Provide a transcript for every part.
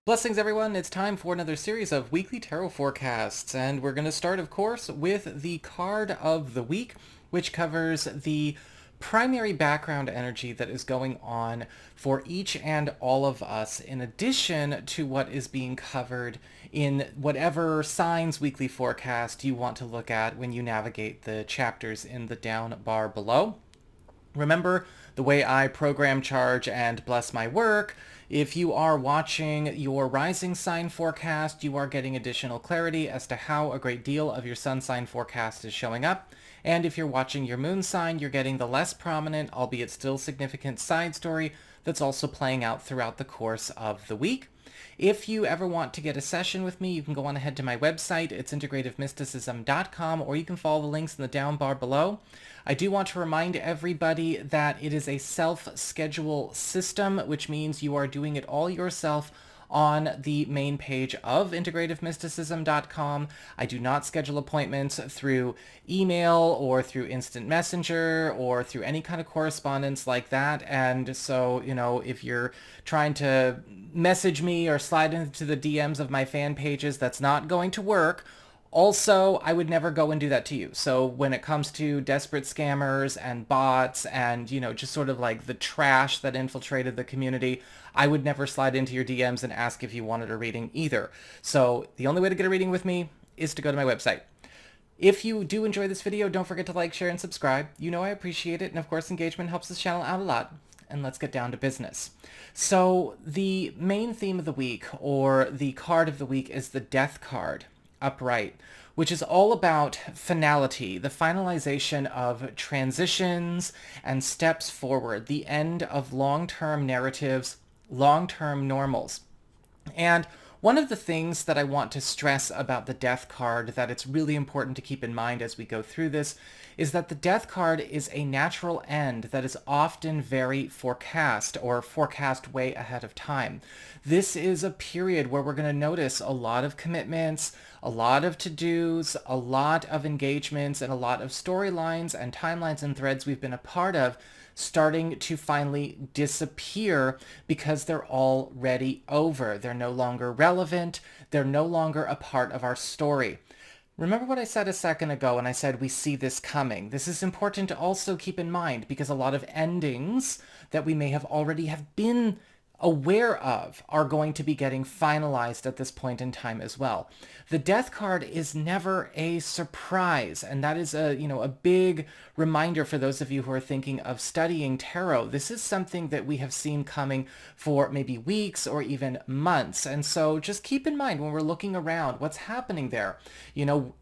Blessings everyone, it's time for another series of weekly tarot forecasts, and we're going to start of course with the card of the week, which covers the primary background energy that is going on for each and all of us, in addition to what is being covered in whatever signs weekly forecast you want to look at when you navigate the chapters in the down bar below. Remember the way I program, charge, and bless my work. If you are watching your rising sign forecast, you are getting additional clarity as to how a great deal of your sun sign forecast is showing up. And if you're watching your moon sign, you're getting the less prominent, albeit still significant side story that's also playing out throughout the course of the week. If you ever want to get a session with me, you can go on ahead to my website. It's integrativemysticism.com, or you can follow the links in the down bar below. I do want to remind everybody that it is a self-schedule system, which means you are doing it all yourself on the main page of integrativemysticism.com. I do not schedule appointments through email or through instant messenger or through any kind of correspondence like that. And so, if you're trying to message me or slide into the DMs of my fan pages, that's not going to work. Also, I would never go and do that to you. So when it comes to desperate scammers and bots and, just sort of like the trash that infiltrated the community, I would never slide into your DMs and ask if you wanted a reading either. So the only way to get a reading with me is to go to my website. If you do enjoy this video, don't forget to like, share, and subscribe. I appreciate it. And of course, engagement helps this channel out a lot. And let's get down to business. So the main theme of the week, or the card of the week, is the Death card, upright, which is all about finality, the finalization of transitions and steps forward, the end of long-term narratives, long-term normals. And one of the things that I want to stress about the Death card that it's really important to keep in mind as we go through this is that the Death card is a natural end that is often very forecast, or forecast way ahead of time. This is a period where we're going to notice a lot of commitments, a lot of to-dos, a lot of engagements, and a lot of storylines and timelines and threads we've been a part of starting to finally disappear because they're already over. They're no longer relevant. They're no longer a part of our story. Remember what I said a second ago when I said we see this coming. This is important to also keep in mind because a lot of endings that we may have already have been aware of are going to be getting finalized at this point in time as well. The Death card is never a surprise, and that is a big reminder for those of you who are thinking of studying tarot. This is something that we have seen coming for maybe weeks or even months, and so just keep in mind when we're looking around what's happening there.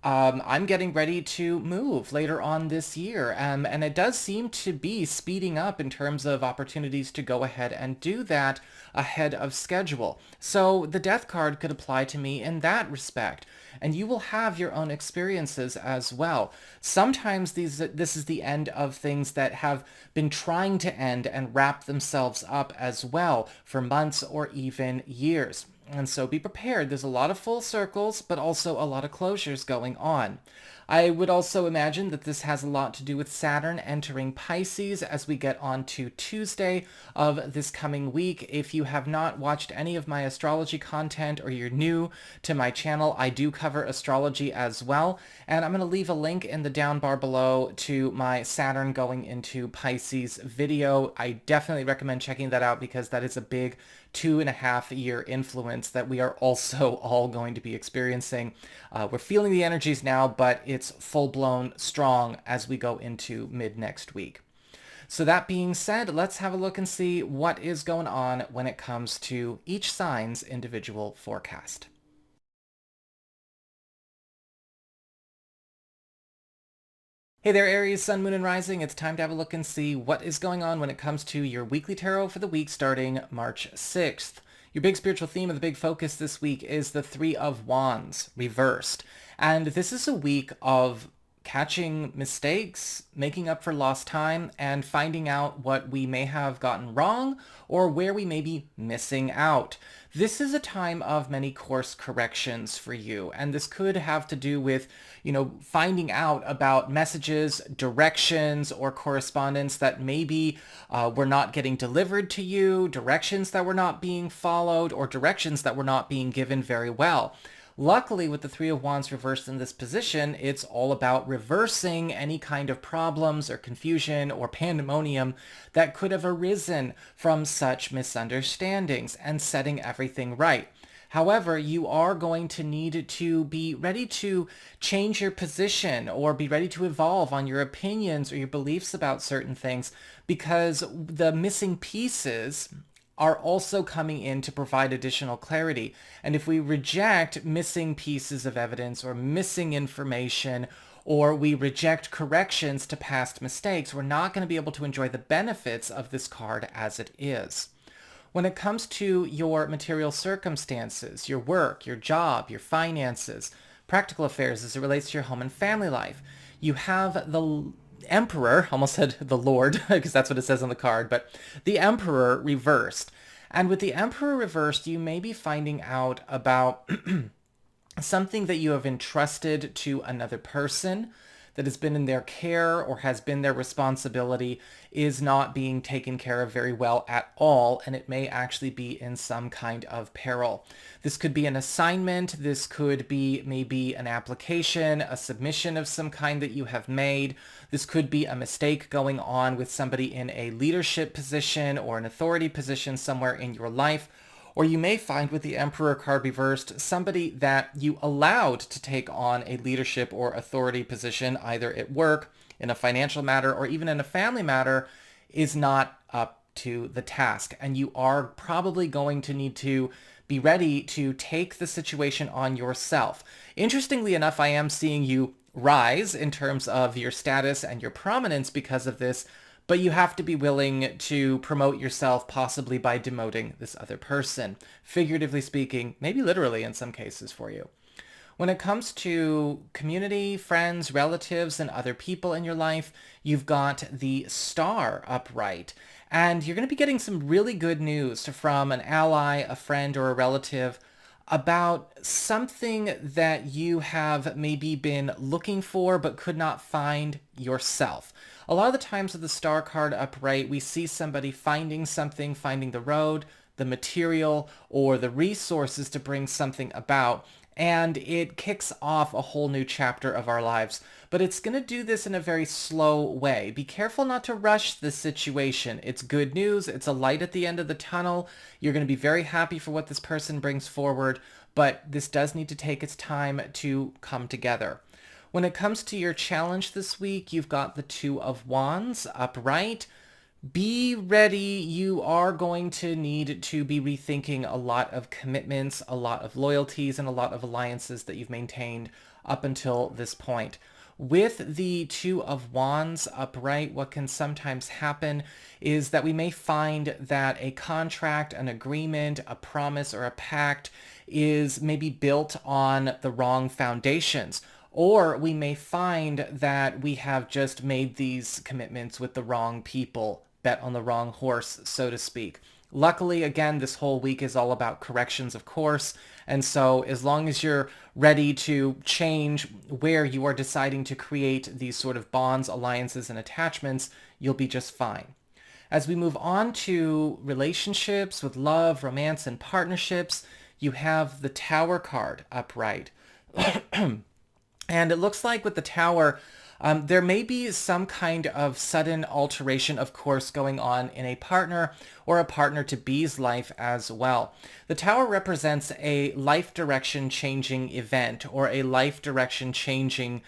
I'm getting ready to move later on this year, and it does seem to be speeding up in terms of opportunities to go ahead and do that ahead of schedule. So the Death card could apply to me in that respect. And you will have your own experiences as well. Sometimes this is the end of things that have been trying to end and wrap themselves up as well for months or even years. And so be prepared. There's a lot of full circles, but also a lot of closures going on. I would also imagine that this has a lot to do with Saturn entering Pisces as we get on to Tuesday of this coming week. If you have not watched any of my astrology content or you're new to my channel, I do cover astrology as well. And I'm going to leave a link in the down bar below to my Saturn going into Pisces video. I definitely recommend checking that out because that is a big 2.5-year influence that we are also all going to be experiencing. We're feeling the energies now, but it's full-blown strong as we go into mid-next week. So that being said, let's have a look and see what is going on when it comes to each sign's individual forecast. Hey there, Aries, Sun, Moon, and Rising. It's time to have a look and see what is going on when it comes to your weekly tarot for the week starting March 6th. Your big spiritual theme and the big focus this week is the Three of Wands, reversed. And this is a week of catching mistakes, making up for lost time, and finding out what we may have gotten wrong or where we may be missing out. This is a time of many course corrections for you, and this could have to do with, finding out about messages, directions, or correspondence that maybe were not getting delivered to you, directions that were not being followed, or directions that were not being given very well. Luckily, with the Three of Wands reversed in this position, it's all about reversing any kind of problems or confusion or pandemonium that could have arisen from such misunderstandings and setting everything right. However, you are going to need to be ready to change your position or be ready to evolve on your opinions or your beliefs about certain things, because the missing pieces are also coming in to provide additional clarity. And if we reject missing pieces of evidence or missing information, or we reject corrections to past mistakes, we're not going to be able to enjoy the benefits of this card as it is. When it comes to your material circumstances, your work, your job, your finances, practical affairs as it relates to your home and family life, you have the Emperor, almost said the Lord, because that's what it says on the card, but the Emperor reversed. And with the Emperor reversed, you may be finding out about something that you have entrusted to another person that has been in their care or has been their responsibility is not being taken care of very well at all, and it may actually be in some kind of peril. This could be an assignment, this could be maybe an application, a submission of some kind that you have made. This could be a mistake going on with somebody in a leadership position or an authority position somewhere in your life. Or you may find with the Emperor card reversed, somebody that you allowed to take on a leadership or authority position, either at work, in a financial matter, or even in a family matter, is not up to the task. And you are probably going to need to be ready to take the situation on yourself. Interestingly enough, I am seeing you rise in terms of your status and your prominence because of this, but you have to be willing to promote yourself, possibly by demoting this other person, figuratively speaking, maybe literally in some cases for you. When it comes to community, friends, relatives, and other people in your life, you've got the Star upright. And you're going to be getting some really good news from an ally, a friend, or a relative about something that you have maybe been looking for but could not find yourself. A lot of the times with the Star card upright, we see somebody finding something, finding the road, the material, or the resources to bring something about, and it kicks off a whole new chapter of our lives. But it's going to do this in a very slow way. Be careful not to rush this situation. It's good news. It's a light at the end of the tunnel. You're going to be very happy for what this person brings forward, but this does need to take its time to come together. When it comes to your challenge this week, you've got the Two of Wands upright. Be ready. You are going to need to be rethinking a lot of commitments, a lot of loyalties, and a lot of alliances that you've maintained up until this point. With the Two of Wands upright, what can sometimes happen is that we may find that a contract, an agreement, a promise, or a pact is maybe built on the wrong foundations. Or we may find that we have just made these commitments with the wrong people, bet on the wrong horse, so to speak. Luckily, again, this whole week is all about corrections, of course. And so as long as you're ready to change where you are deciding to create these sort of bonds, alliances, and attachments, you'll be just fine. As we move on to relationships with love, romance, and partnerships, you have the Tower card upright. And it looks like with the Tower, there may be some kind of sudden alteration of course going on in a partner or a partner-to-be's life as well. The Tower represents a life direction changing event or a life direction changing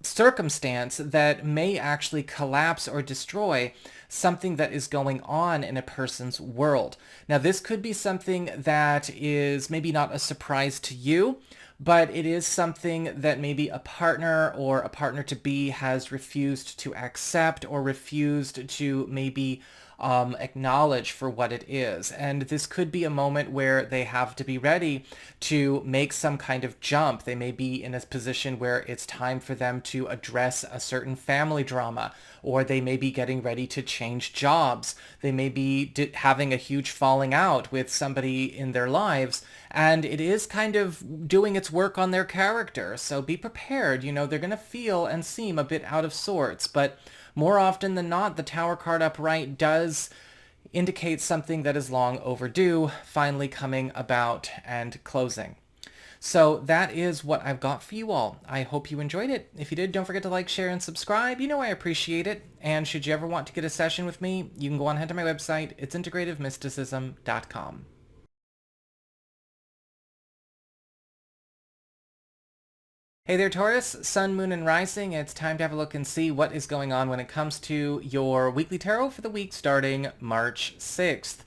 circumstance that may actually collapse or destroy something that is going on in a person's world. Now, this could be something that is maybe not a surprise to you, but it is something that maybe a partner or a partner-to-be has refused to accept or refused to maybe acknowledge for what it is. And this could be a moment where they have to be ready to make some kind of jump. They may be in a position where it's time for them to address a certain family drama, or they may be getting ready to change jobs. They may be having a huge falling out with somebody in their lives, and it is kind of doing its work on their character. So be prepared. They're going to feel and seem a bit out of sorts, but more often than not, the Tower card upright does indicate something that is long overdue, finally coming about and closing. So that is what I've got for you all. I hope you enjoyed it. If you did, don't forget to like, share, and subscribe. I appreciate it. And should you ever want to get a session with me, you can go on ahead to my website. It's integrativemysticism.com. Hey there, Taurus, Sun, Moon, and Rising. It's time to have a look and see what is going on when it comes to your weekly tarot for the week starting March 6th.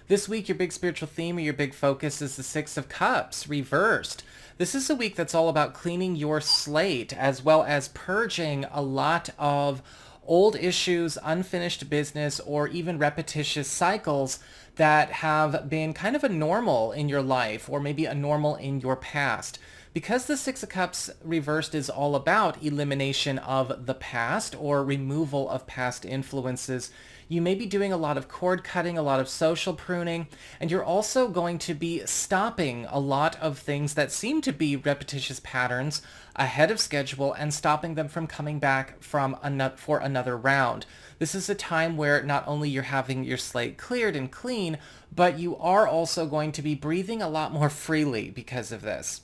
This week, your big spiritual theme or your big focus is the Six of Cups, reversed. This is a week that's all about cleaning your slate, as well as purging a lot of old issues, unfinished business, or even repetitious cycles that have been kind of a normal in your life, or maybe a normal in your past. Because the Six of Cups reversed is all about elimination of the past or removal of past influences, you may be doing a lot of cord cutting, a lot of social pruning, and you're also going to be stopping a lot of things that seem to be repetitious patterns ahead of schedule and stopping them from coming back for another round. This is a time where not only you're having your slate cleared and clean, but you are also going to be breathing a lot more freely because of this.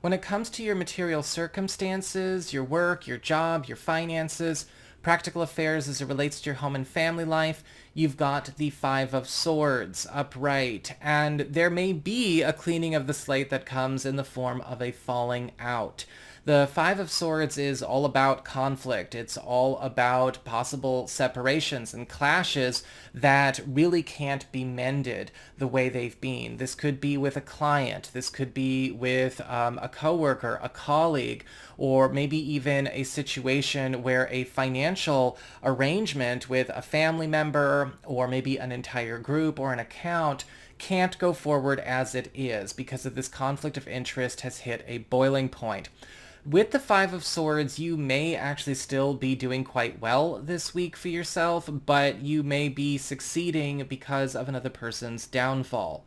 When it comes to your material circumstances, your work, your job, your finances, practical affairs as it relates to your home and family life, you've got the Five of Swords upright, and there may be a cleaning of the slate that comes in the form of a falling out. The Five of Swords is all about conflict. It's all about possible separations and clashes that really can't be mended the way they've been. This could be with a client. This could be with a coworker, a colleague, or maybe even a situation where a financial arrangement with a family member or maybe an entire group or an account can't go forward as it is because of this conflict of interest has hit a boiling point. With the Five of Swords, you may actually still be doing quite well this week for yourself, but you may be succeeding because of another person's downfall.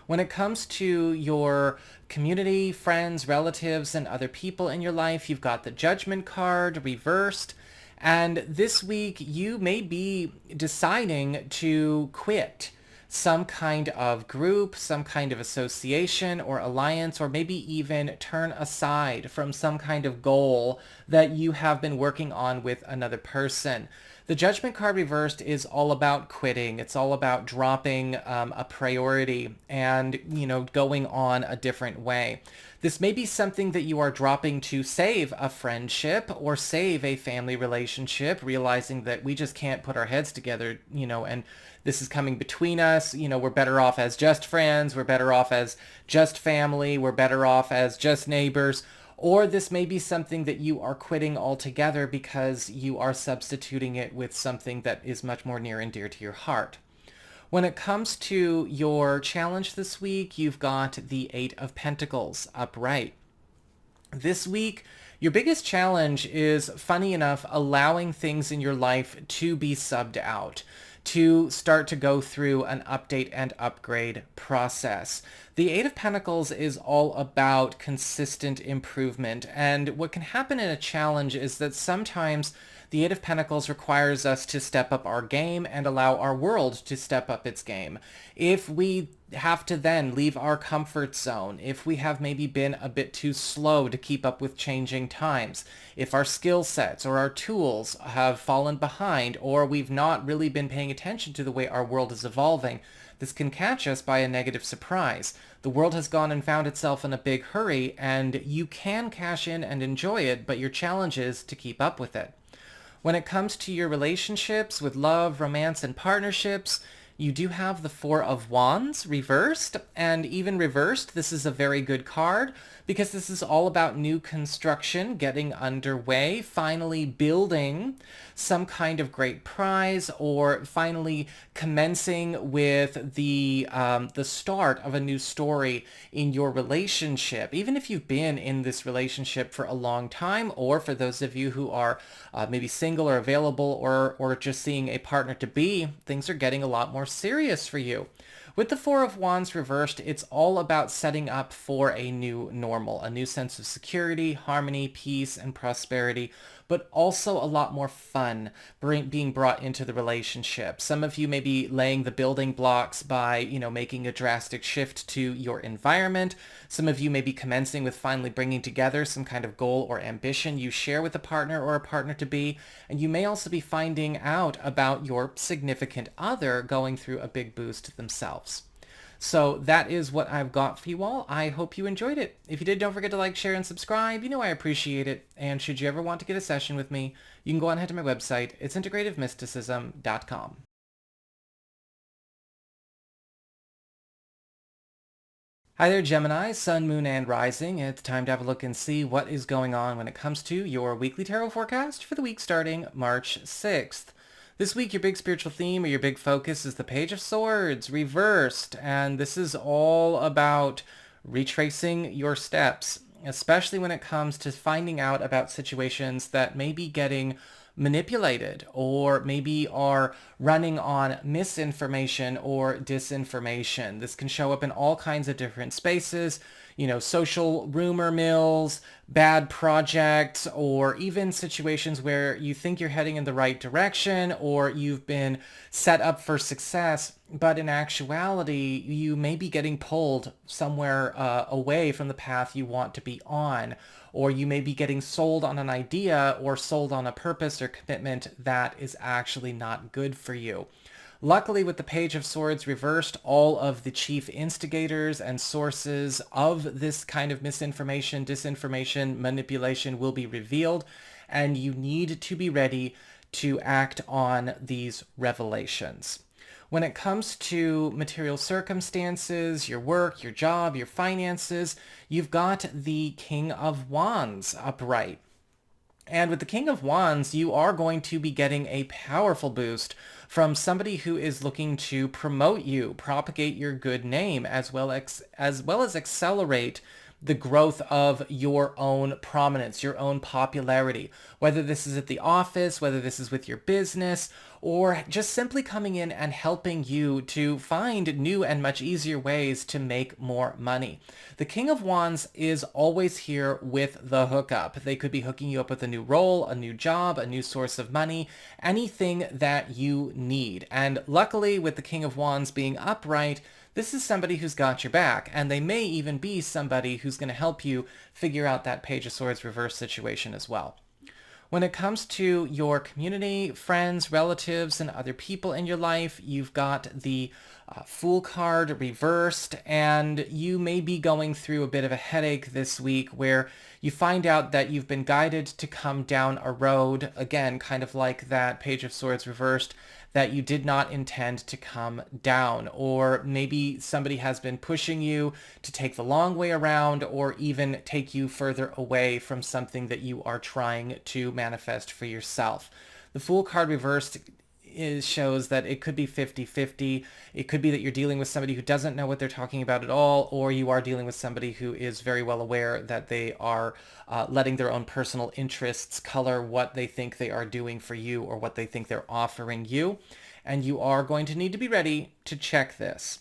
When it comes to your community, friends, relatives, and other people in your life, you've got the Judgment card reversed, and this week you may be deciding to quit some kind of group, some kind of association or alliance, or maybe even turn aside from some kind of goal that you have been working on with another person. The Judgment card reversed is all about quitting. It's all about dropping a priority and, going on a different way. This may be something that you are dropping to save a friendship or save a family relationship, realizing that we just can't put our heads together, and this is coming between us. We're better off as just friends. We're better off as just family. We're better off as just neighbors. Or this may be something that you are quitting altogether because you are substituting it with something that is much more near and dear to your heart. When it comes to your challenge this week, you've got the Eight of Pentacles upright. This week, your biggest challenge is, funny enough, allowing things in your life to be subbed out, to start to go through an update and upgrade process. The Eight of Pentacles is all about consistent improvement, and what can happen in a challenge is that sometimes the Eight of Pentacles requires us to step up our game and allow our world to step up its game. If we have to then leave our comfort zone, if we have maybe been a bit too slow to keep up with changing times, if our skill sets or our tools have fallen behind, or we've not really been paying attention to the way our world is evolving, this can catch us by a negative surprise. The world has gone and found itself in a big hurry, and you can cash in and enjoy it, but your challenge is to keep up with it. When it comes to your relationships with love, romance, and partnerships, You do have the Four of Wands reversed, and even reversed, this is a very good card because this is all about new construction, getting underway, finally building some kind of great prize, or finally commencing with the start of a new story in your relationship. Even if you've been in this relationship for a long time, or for those of you who are maybe single or available, or just seeing a partner to be, things are getting a lot more serious for you. With the Four of Wands reversed, it's all about setting up for a new normal, a new sense of security, harmony, peace, and prosperity, but also a lot more fun being brought into the relationship. Some of you may be laying the building blocks by, making a drastic shift to your environment. Some of you may be commencing with finally bringing together some kind of goal or ambition you share with a partner or a partner-to-be. And you may also be finding out about your significant other going through a big boost themselves. So that is what I've got for you all. I hope you enjoyed it. If you did, don't forget to like, share, and subscribe. I appreciate it. And should you ever want to get a session with me, you can go on ahead to my website. It's integrativemysticism.com. Hi there, Gemini, Sun, Moon, and Rising. It's time to have a look and see what is going on when it comes to your weekly tarot forecast for the week starting March 6th. This week, your big spiritual theme or your big focus is the Page of Swords, reversed, and this is all about retracing your steps, especially when it comes to finding out about situations that may be getting manipulated or maybe are running on misinformation or disinformation. This can show up in all kinds of different spaces, social rumor mills, bad projects, or even situations where you think you're heading in the right direction or you've been set up for success, but in actuality, you may be getting pulled somewhere away from the path you want to be on, or you may be getting sold on an idea or sold on a purpose or commitment that is actually not good for you. Luckily, with the Page of Swords reversed, all of the chief instigators and sources of this kind of misinformation, disinformation, manipulation will be revealed, and you need to be ready to act on these revelations. When it comes to material circumstances, your work, your job, your finances, you've got the King of Wands upright. And with the King of Wands, you are going to be getting a powerful boost from somebody who is looking to promote you, propagate your good name, as well as accelerate the growth of your own prominence, your own popularity, whether this is at the office, whether this is with your business, or just simply coming in and helping you to find new and much easier ways to make more money. The King of Wands is always here with the hookup. They could be hooking you up with a new role, a new job, a new source of money, anything that you need. And luckily, with the King of Wands being upright, this is somebody who's got your back, and they may even be somebody who's going to help you figure out that Page of Swords reverse situation as well. When it comes to your community, friends, relatives, and other people in your life, you've got the Fool card reversed, and you may be going through a bit of a headache this week where you find out that you've been guided to come down a road, again, kind of like that Page of Swords reversed, that you did not intend to come down. Or maybe somebody has been pushing you to take the long way around, or even take you further away from something that you are trying to manifest for yourself. The Fool card reversed shows that it could be 50-50. It could be that you're dealing with somebody who doesn't know what they're talking about at all, or you are dealing with somebody who is very well aware that they are letting their own personal interests color what they think they are doing for you or what they think they're offering you. And you are going to need to be ready to check this.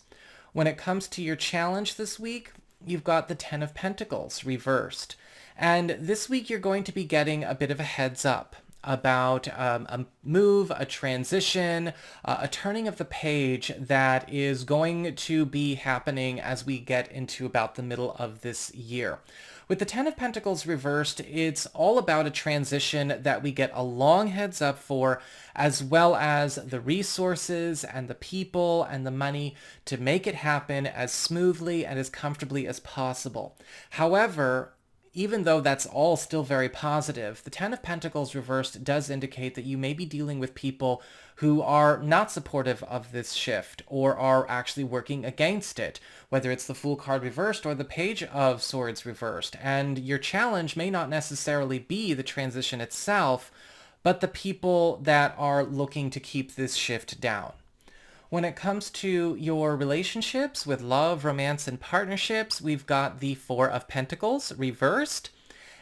When it comes to your challenge this week, you've got the Ten of Pentacles reversed. And this week you're going to be getting a bit of a heads up about a move, a transition, a turning of the page that is going to be happening as we get into about the middle of this year. With the Ten of Pentacles reversed, it's all about a transition that we get a long heads up for, as well as the resources and the people and the money to make it happen as smoothly and as comfortably as possible. However, even though that's all still very positive, the Ten of Pentacles reversed does indicate that you may be dealing with people who are not supportive of this shift or are actually working against it, whether it's the Fool card reversed or the Page of Swords reversed. And your challenge may not necessarily be the transition itself, but the people that are looking to keep this shift down. When it comes to your relationships with love, romance, and partnerships, we've got the Four of Pentacles reversed.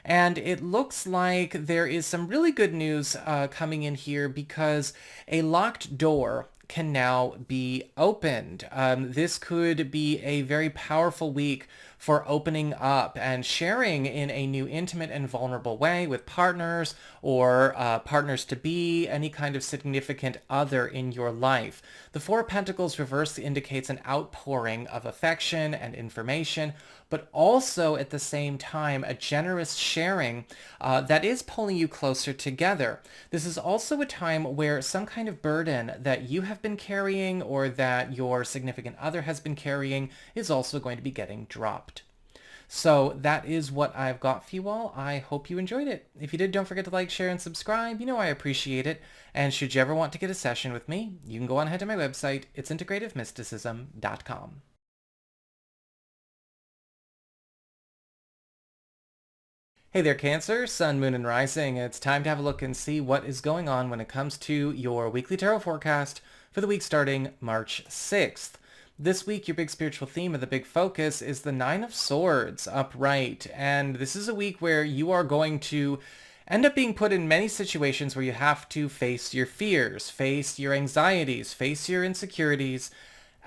And it looks like there is some really good news coming in here because a locked door can now be opened. This could be a very powerful week for opening up and sharing in a new intimate and vulnerable way with partners or partners to be, any kind of significant other in your life. The Four of Pentacles reversed indicates an outpouring of affection and information, but also at the same time a generous sharing that is pulling you closer together. This is also a time where some kind of burden that you have been carrying or that your significant other has been carrying is also going to be getting dropped. So that is what I've got for you all. I hope you enjoyed it. If you did, don't forget to like, share, and subscribe. You know I appreciate it. And should you ever want to get a session with me, you can go on ahead to my website. It's integrativemysticism.com. Hey there, Cancer, Sun, Moon, and Rising. It's time to have a look and see what is going on when it comes to your weekly tarot forecast for the week starting March 6th. This week, your big spiritual theme of the big focus is the Nine of Swords upright. And this is a week where you are going to end up being put in many situations where you have to face your fears, face your anxieties, face your insecurities,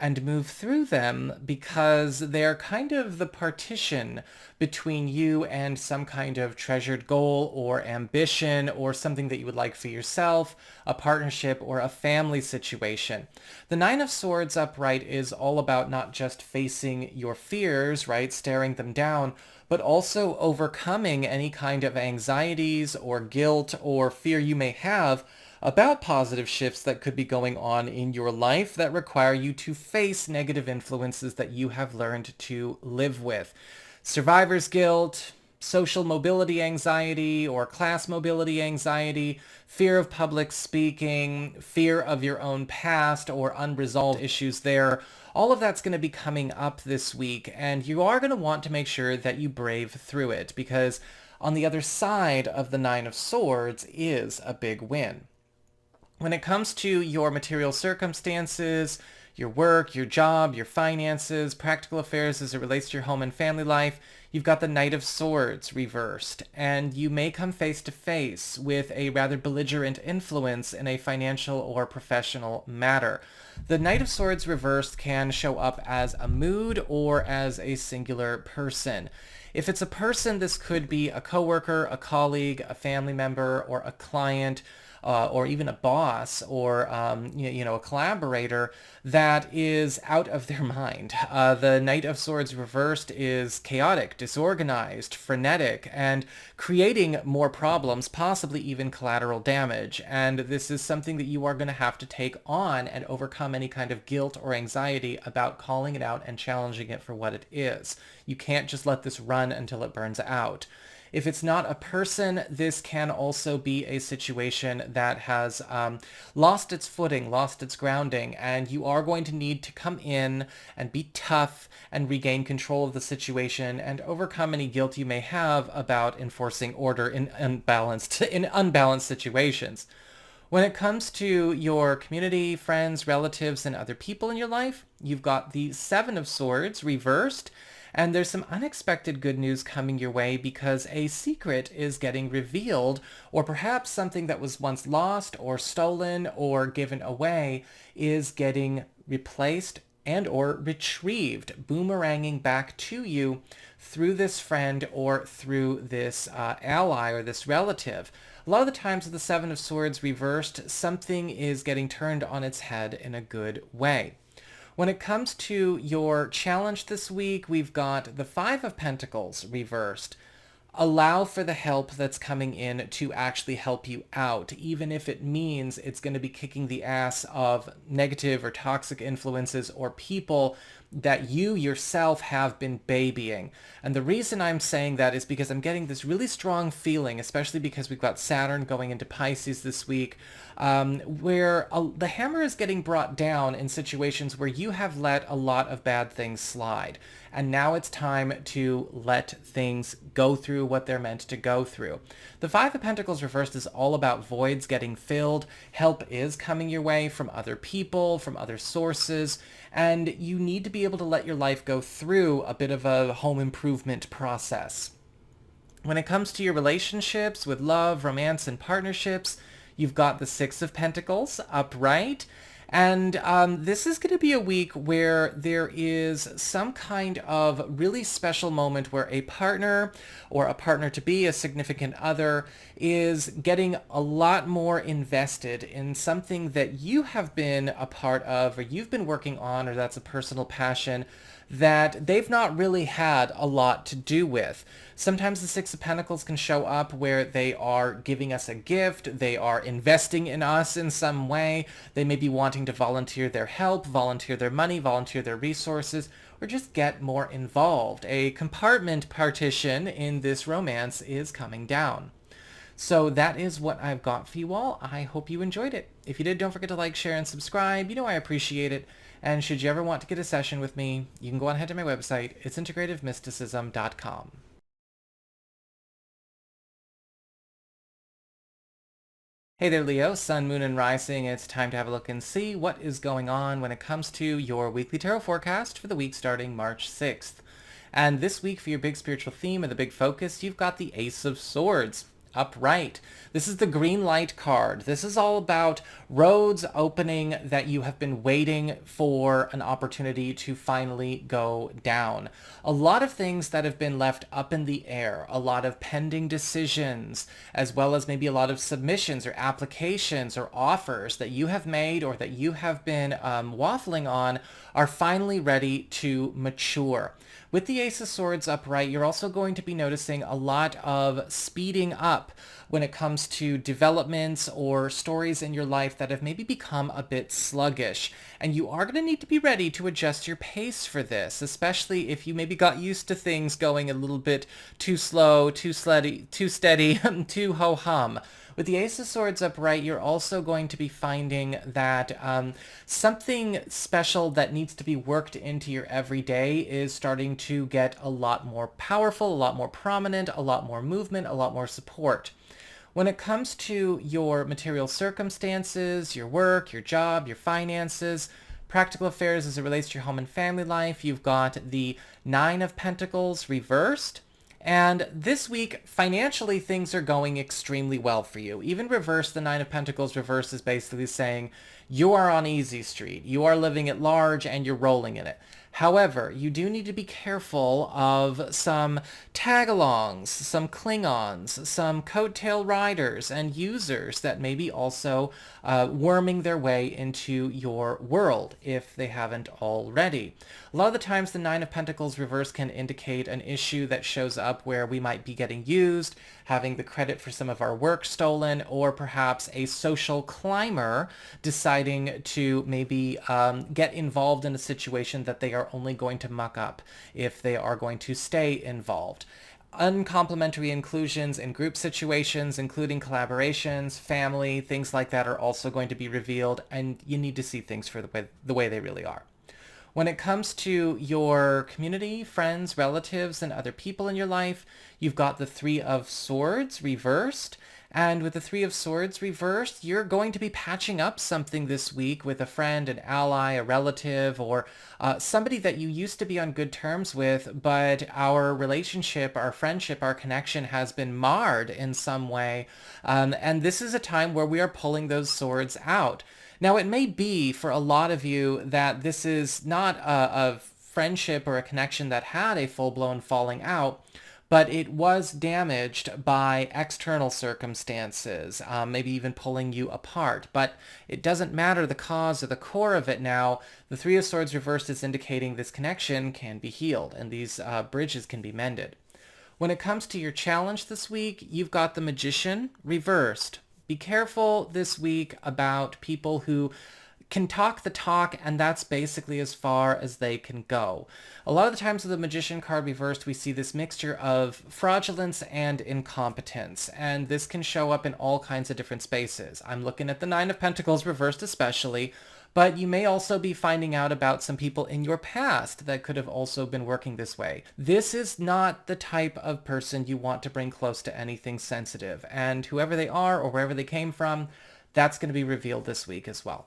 and move through them because they're kind of the partition between you and some kind of treasured goal or ambition or something that you would like for yourself, a partnership or a family situation. The Nine of Swords upright is all about not just facing your fears, right, staring them down, but also overcoming any kind of anxieties or guilt or fear you may have about positive shifts that could be going on in your life that require you to face negative influences that you have learned to live with. Survivor's guilt, social mobility anxiety or class mobility anxiety, fear of public speaking, fear of your own past or unresolved issues there. All of that's going to be coming up this week, and you are going to want to make sure that you brave through it because on the other side of the Nine of Swords is a big win. When it comes to your material circumstances, your work, your job, your finances, practical affairs as it relates to your home and family life, you've got the Knight of Swords reversed, and you may come face to face with a rather belligerent influence in a financial or professional matter. The Knight of Swords reversed can show up as a mood or as a singular person. If it's a person, this could be a coworker, a colleague, a family member, or a client, or even a boss or a collaborator that is out of their mind. The Knight of Swords reversed is chaotic, disorganized, frenetic, and creating more problems, possibly even collateral damage. And this is something that you are going to have to take on and overcome any kind of guilt or anxiety about calling it out and challenging it for what it is. You can't just let this run until it burns out. If it's not a person, this can also be a situation that has lost its footing, lost its grounding, and you are going to need to come in and be tough and regain control of the situation and overcome any guilt you may have about enforcing order in unbalanced situations. When it comes to your community, friends, relatives, and other people in your life, you've got the Seven of Swords reversed. And there's some unexpected good news coming your way because a secret is getting revealed, or perhaps something that was once lost or stolen or given away is getting replaced and or retrieved, boomeranging back to you through this friend or through this ally or this relative. A lot of the times with the Seven of Swords reversed, something is getting turned on its head in a good way. When it comes to your challenge this week, we've got the Five of Pentacles reversed. Allow for the help that's coming in to actually help you out, even if it means it's going to be kicking the ass of negative or toxic influences or people that you yourself have been babying. And the reason I'm saying that is because I'm getting this really strong feeling, especially because we've got Saturn going into Pisces this week, where the hammer is getting brought down in situations where you have let a lot of bad things slide. And now it's time to let things go through what they're meant to go through. The Five of Pentacles reversed is all about voids getting filled. Help is coming your way from other people, from other sources, and you need to be able to let your life go through a bit of a home improvement process. When it comes to your relationships with love, romance, and partnerships, you've got the Six of Pentacles upright. And this is going to be a week where there is some kind of really special moment where a partner or a partner-to-be, a significant other, is getting a lot more invested in something that you have been a part of or you've been working on, or that's a personal passion that they've not really had a lot to do with. Sometimes the Six of Pentacles can show up where they are giving us a gift, they are investing in us in some way, they may be wanting to volunteer their help, volunteer their money, volunteer their resources, or just get more involved. A compartment partition in this romance is coming down. So that is what I've got for you all. I hope you enjoyed it. If you did, don't forget to like, share, and subscribe. You know I appreciate it. And should you ever want to get a session with me, you can go ahead to my website. It's integrativemysticism.com. Hey there, Leo, Sun, Moon, and Rising. It's time to have a look and see what is going on when it comes to your weekly tarot forecast for the week starting March 6th. And this week for your big spiritual theme and the big focus, you've got the Ace of Swords upright. This is the green light card. This is all about roads opening that you have been waiting for an opportunity to finally go down. A lot of things that have been left up in the air, a lot of pending decisions, as well as maybe a lot of submissions or applications or offers that you have made or that you have been waffling on are finally ready to mature. With the Ace of Swords upright, you're also going to be noticing a lot of speeding up when it comes to developments or stories in your life that have maybe become a bit sluggish. And you are going to need to be ready to adjust your pace for this, especially if you maybe got used to things going a little bit too slow, too steady, too ho-hum. With the Ace of Swords upright, you're also going to be finding that something special that needs to be worked into your everyday is starting to get a lot more powerful, a lot more prominent, a lot more movement, a lot more support. When it comes to your material circumstances, your work, your job, your finances, practical affairs as it relates to your home and family life, you've got the Nine of Pentacles reversed. And this week, financially, things are going extremely well for you. Even reverse, the Nine of Pentacles reverse is basically saying you are on easy street. You are living at large and you're rolling in it. However, you do need to be careful of some tag-alongs, some Klingons, some coattail riders and users that may be also worming their way into your world if they haven't already. A lot of the times the Nine of Pentacles reverse can indicate an issue that shows up where we might be getting used, having the credit for some of our work stolen, or perhaps a social climber deciding to maybe get involved in a situation that they are only going to muck up if they are going to stay involved. Uncomplimentary inclusions in group situations, including collaborations, family, things like that are also going to be revealed, and you need to see things for the way they really are. When it comes to your community, friends, relatives, and other people in your life, you've got the Three of Swords reversed. And with the Three of Swords reversed, you're going to be patching up something this week with a friend, an ally, a relative, or somebody that you used to be on good terms with, but our relationship, our friendship, our connection has been marred in some way. And this is a time where we are pulling those swords out. Now, it may be for a lot of you that this is not a friendship or a connection that had a full-blown falling out, but it was damaged by external circumstances, maybe even pulling you apart. But it doesn't matter the cause or the core of it now. The Three of Swords reversed is indicating this connection can be healed, and these bridges can be mended. When it comes to your challenge this week, you've got the Magician reversed. Be careful this week about people who can talk the talk, and that's basically as far as they can go. A lot of the times with the Magician card reversed, we see this mixture of fraudulence and incompetence, and this can show up in all kinds of different spaces. I'm looking at the Nine of Pentacles reversed especially, but you may also be finding out about some people in your past that could have also been working this way. This is not the type of person you want to bring close to anything sensitive, and whoever they are or wherever they came from, that's going to be revealed this week as well.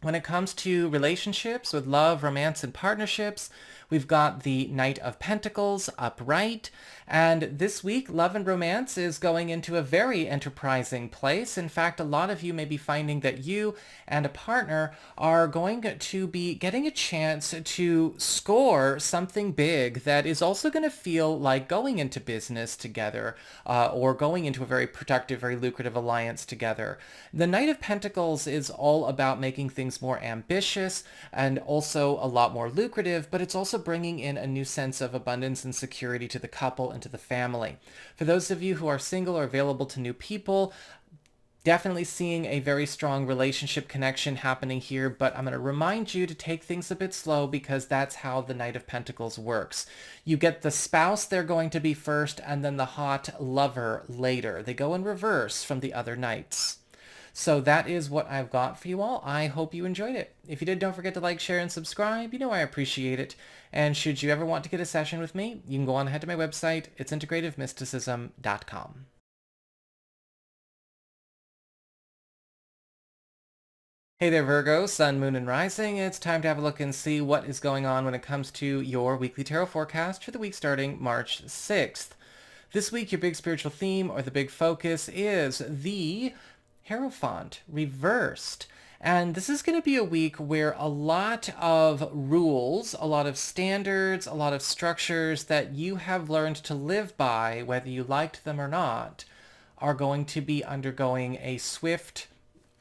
When it comes to relationships with love, romance, and partnerships, we've got the Knight of Pentacles upright. And this week, love and romance is going into a very enterprising place. In fact, a lot of you may be finding that you and a partner are going to be getting a chance to score something big that is also going to feel like going into business together or going into a very productive, very lucrative alliance together. The Knight of Pentacles is all about making things more ambitious and also a lot more lucrative, but it's also bringing in a new sense of abundance and security to the couple and to the family. For those of you who are single or available to new people, definitely seeing a very strong relationship connection happening here, but I'm going to remind you to take things a bit slow because that's how the Knight of Pentacles works. You get the spouse they're going to be first and then the hot lover later. They go in reverse from the other knights. So that is what I've got for you all. I hope you enjoyed it. If you did, don't forget to like, share, and subscribe. You know I appreciate it. And should you ever want to get a session with me, you can go on ahead to my website. It's integrativemysticism.com. Hey there, Virgo, Sun, Moon, and Rising. It's time to have a look and see what is going on when it comes to your weekly tarot forecast for the week starting March 6th. This week, your big spiritual theme or the big focus is the Hierophant reversed. And this is going to be a week where a lot of rules, a lot of standards, a lot of structures that you have learned to live by, whether you liked them or not, are going to be undergoing a swift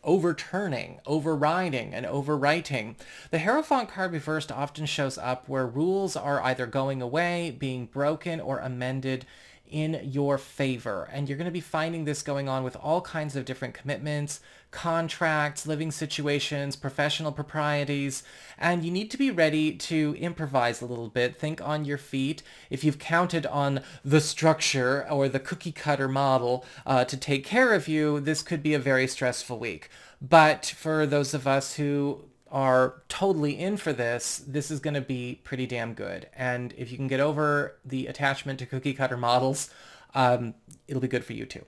overturning, overriding, and overwriting. The Hierophant card reversed often shows up where rules are either going away, being broken, or amended in your favor. And you're going to be finding this going on with all kinds of different commitments, contracts, living situations, professional proprieties, and you need to be ready to improvise a little bit. Think on your feet. If you've counted on the structure or the cookie cutter model to take care of you, this could be a very stressful week. But for those of us who are totally in for this, this is going to be pretty damn good. And if you can get over the attachment to cookie cutter models, it'll be good for you too.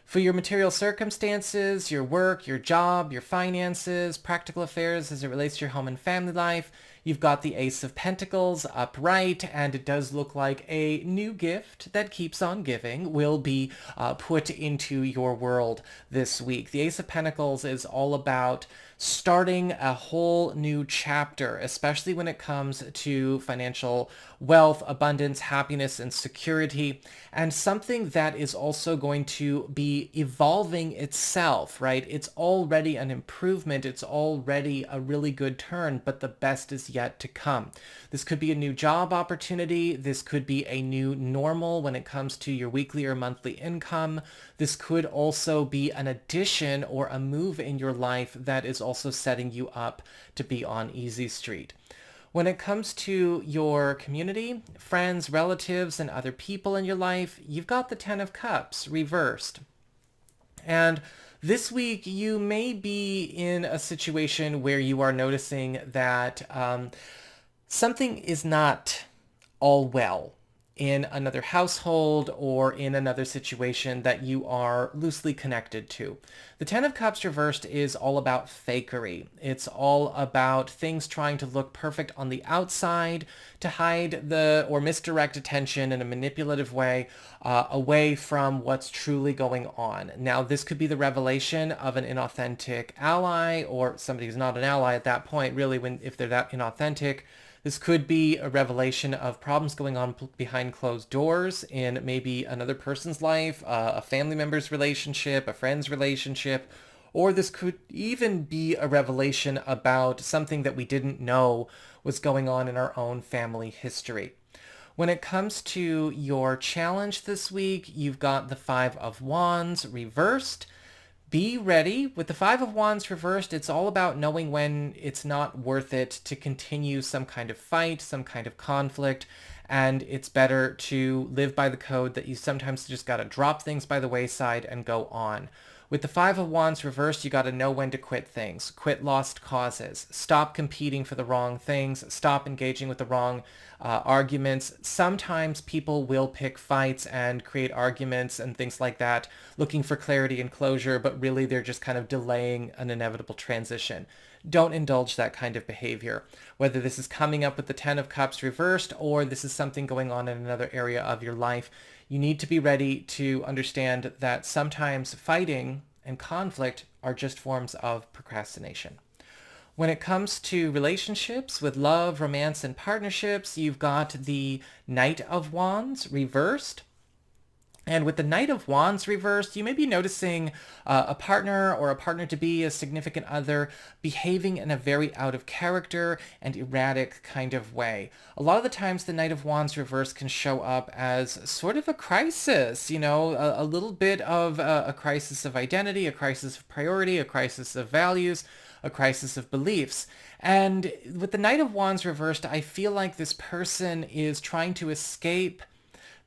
For your material circumstances, your work, your job, your finances, practical affairs as it relates to your home and family life, you've got the Ace of Pentacles upright, and it does look like a new gift that keeps on giving will be put into your world this week. The Ace of Pentacles is all about starting a whole new chapter, especially when it comes to financial wealth, abundance, happiness, and security, and something that is also going to be evolving itself, right? It's already an improvement. It's already a really good turn, but the best is yet to come. This could be a new job opportunity. This could be a new normal when it comes to your weekly or monthly income. This could also be an addition or a move in your life that is also setting you up to be on easy street. When it comes to your community, friends, relatives, and other people in your life, you've got the Ten of Cups reversed. And this week, you may be in a situation where you are noticing that something is not all well in another household or in another situation that you are loosely connected to. The Ten of Cups reversed is all about fakery. It's all about things trying to look perfect on the outside to hide or misdirect attention in a manipulative way away from what's truly going on. Now, this could be the revelation of an inauthentic ally or somebody who's not an ally at that point, really, if they're that inauthentic. This could be a revelation of problems going on behind closed doors in maybe another person's life, a family member's relationship, a friend's relationship, or this could even be a revelation about something that we didn't know was going on in our own family history. When it comes to your challenge this week, you've got the Five of Wands reversed. be ready. With the Five of Wands reversed, it's all about knowing when it's not worth it to continue some kind of fight, some kind of conflict, and it's better to live by the code that you sometimes just got to drop things by the wayside and go on. With the Five of Wands reversed, you got to know when to quit things, quit lost causes, stop competing for the wrong things, stop engaging with the wrong arguments. Sometimes people will pick fights and create arguments and things like that, looking for clarity and closure, but really they're just kind of delaying an inevitable transition. Don't indulge that kind of behavior. Whether this is coming up with the Ten of Cups reversed or this is something going on in another area of your life, you need to be ready to understand that sometimes fighting and conflict are just forms of procrastination. When it comes to relationships with love, romance, and partnerships, you've got the Knight of Wands reversed. And with the Knight of Wands reversed, you may be noticing a partner or a partner-to-be, a significant other, behaving in a very out-of-character and erratic kind of way. A lot of the times the Knight of Wands reversed can show up as sort of a crisis, you know, a little bit of a crisis of identity, a crisis of priority, a crisis of values, a crisis of beliefs. And with the Knight of Wands reversed, I feel like this person is trying to escape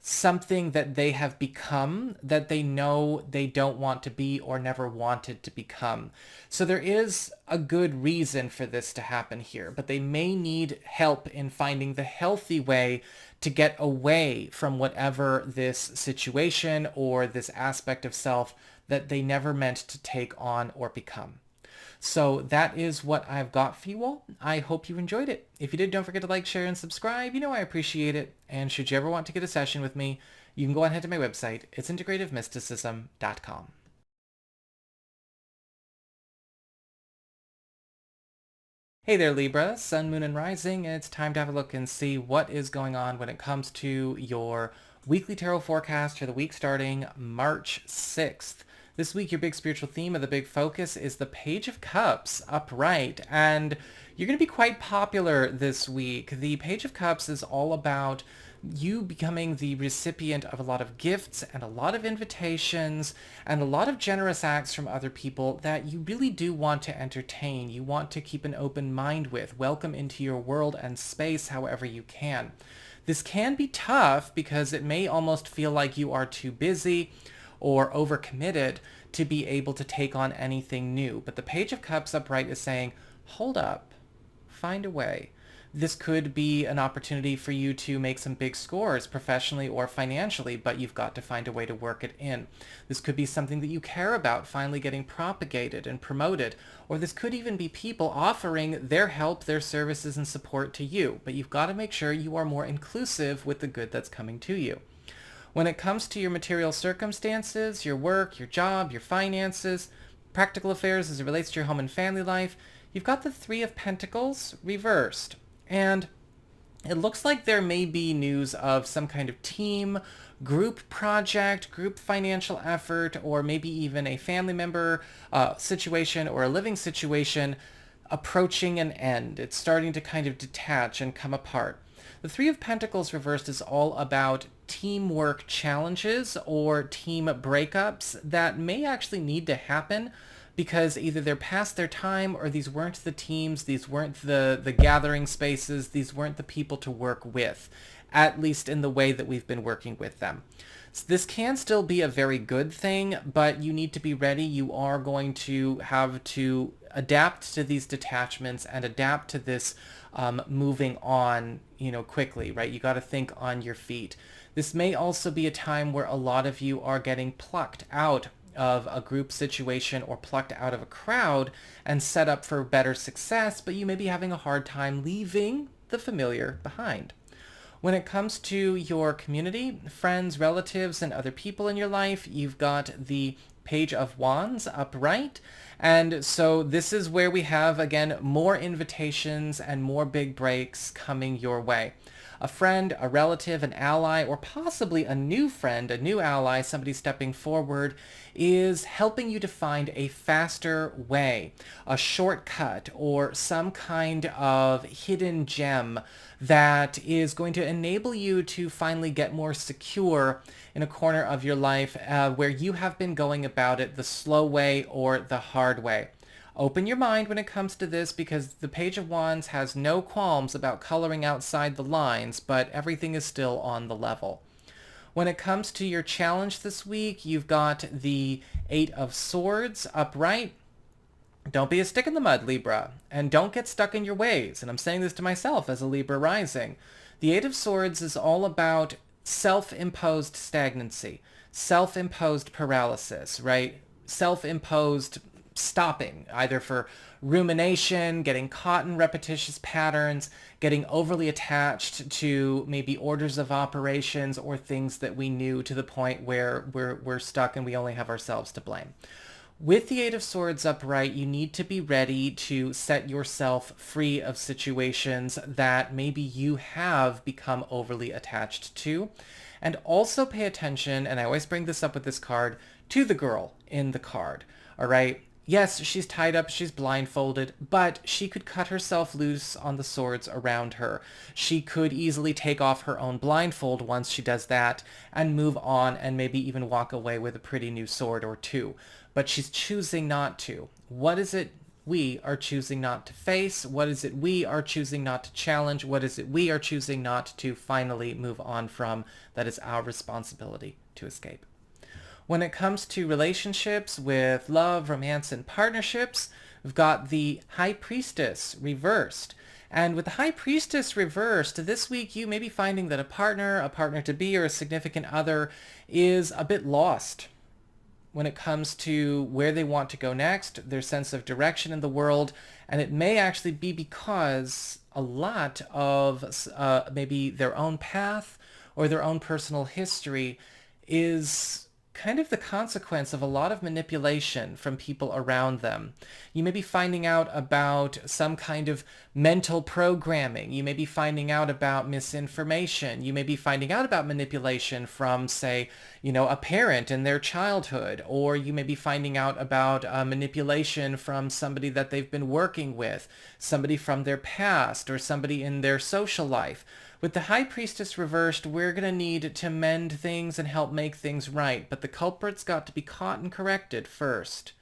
something that they have become that they know they don't want to be or never wanted to become. So there is a good reason for this to happen here, but they may need help in finding the healthy way to get away from whatever this situation or this aspect of self that they never meant to take on or become. So that is what I've got for you all. I hope you enjoyed it. If you did, don't forget to like, share, and subscribe. You know I appreciate it. And should you ever want to get a session with me, you can go ahead to my website. It's integrativemysticism.com. Hey there, Libra, Sun, Moon, and Rising. It's time to have a look and see what is going on when it comes to your weekly tarot forecast for the week starting March 6th. This week, your big spiritual theme or the big focus is the Page of Cups upright, and you're going to be quite popular this week. The Page of Cups is all about you becoming the recipient of a lot of gifts and a lot of invitations and a lot of generous acts from other people that you really do want to entertain. You want to keep an open mind with, welcome into your world and space however you can. This can be tough because it may almost feel like you are too busy or overcommitted to be able to take on anything new. But the Page of Cups upright is saying, hold up, find a way. This could be an opportunity for you to make some big scores professionally or financially, but you've got to find a way to work it in. This could be something that you care about finally getting propagated and promoted, or this could even be people offering their help, their services, and support to you. But you've got to make sure you are more inclusive with the good that's coming to you. When it comes to your material circumstances, your work, your job, your finances, practical affairs as it relates to your home and family life, you've got the Three of Pentacles reversed. And it looks like there may be news of some kind of team, group project, group financial effort, or maybe even a family member situation or a living situation approaching an end. It's starting to kind of detach and come apart. The Three of Pentacles reversed is all about teamwork challenges or team breakups that may actually need to happen because either they're past their time or these weren't the teams, these weren't the gathering spaces, these weren't the people to work with, at least in the way that we've been working with them. So this can still be a very good thing, but you need to be ready. You are going to have to adapt to these detachments and adapt to this moving on, quickly, right? You got to think on your feet. This may also be a time where a lot of you are getting plucked out of a group situation or plucked out of a crowd and set up for better success, but you may be having a hard time leaving the familiar behind. When it comes to your community, friends, relatives, and other people in your life, you've got the Page of Wands upright. And so this is where we have, again, more invitations and more big breaks coming your way. a friend, a relative, an ally, or possibly a new friend, a new ally, somebody stepping forward, is helping you to find a faster way, a shortcut, or some kind of hidden gem that is going to enable you to finally get more secure in a corner of your life where you have been going about it the slow way or the hard way. Open your mind when it comes to this, because the Page of Wands has no qualms about coloring outside the lines, but everything is still on the level. When it comes to your challenge this week, you've got the Eight of Swords upright. Don't be a stick in the mud, Libra, and don't get stuck in your ways. And I'm saying this to myself as a Libra rising. The Eight of Swords is all about self-imposed stagnancy, self-imposed paralysis, right? Self-imposed stopping, either for rumination, getting caught in repetitious patterns, getting overly attached to maybe orders of operations or things that we knew, to the point where we're stuck and we only have ourselves to blame. With the Eight of Swords upright, you need to be ready to set yourself free of situations that maybe you have become overly attached to. And also pay attention, and I always bring this up with this card, to the girl in the card, all right? Yes, she's tied up, she's blindfolded, but she could cut herself loose on the swords around her. She could easily take off her own blindfold once she does that and move on and maybe even walk away with a pretty new sword or two. But she's choosing not to. What is it we are choosing not to face? What is it we are choosing not to challenge? What is it we are choosing not to finally move on from that is our responsibility to escape? When it comes to relationships with love, romance, and partnerships, we've got the High Priestess reversed. And with the High Priestess reversed, this week you may be finding that a partner-to-be, or a significant other is a bit lost when it comes to where they want to go next, their sense of direction in the world. And it may actually be because a lot of maybe their own path or their own personal history is kind of the consequence of a lot of manipulation from people around them. You may be finding out about some kind of mental programming. You may be finding out about misinformation. You may be finding out about manipulation from, say, a parent in their childhood, or you may be finding out about manipulation from somebody that they've been working with, somebody from their past, or somebody in their social life. With the High Priestess reversed, we're going to need to mend things and help make things right, but the culprit's got to be caught and corrected first.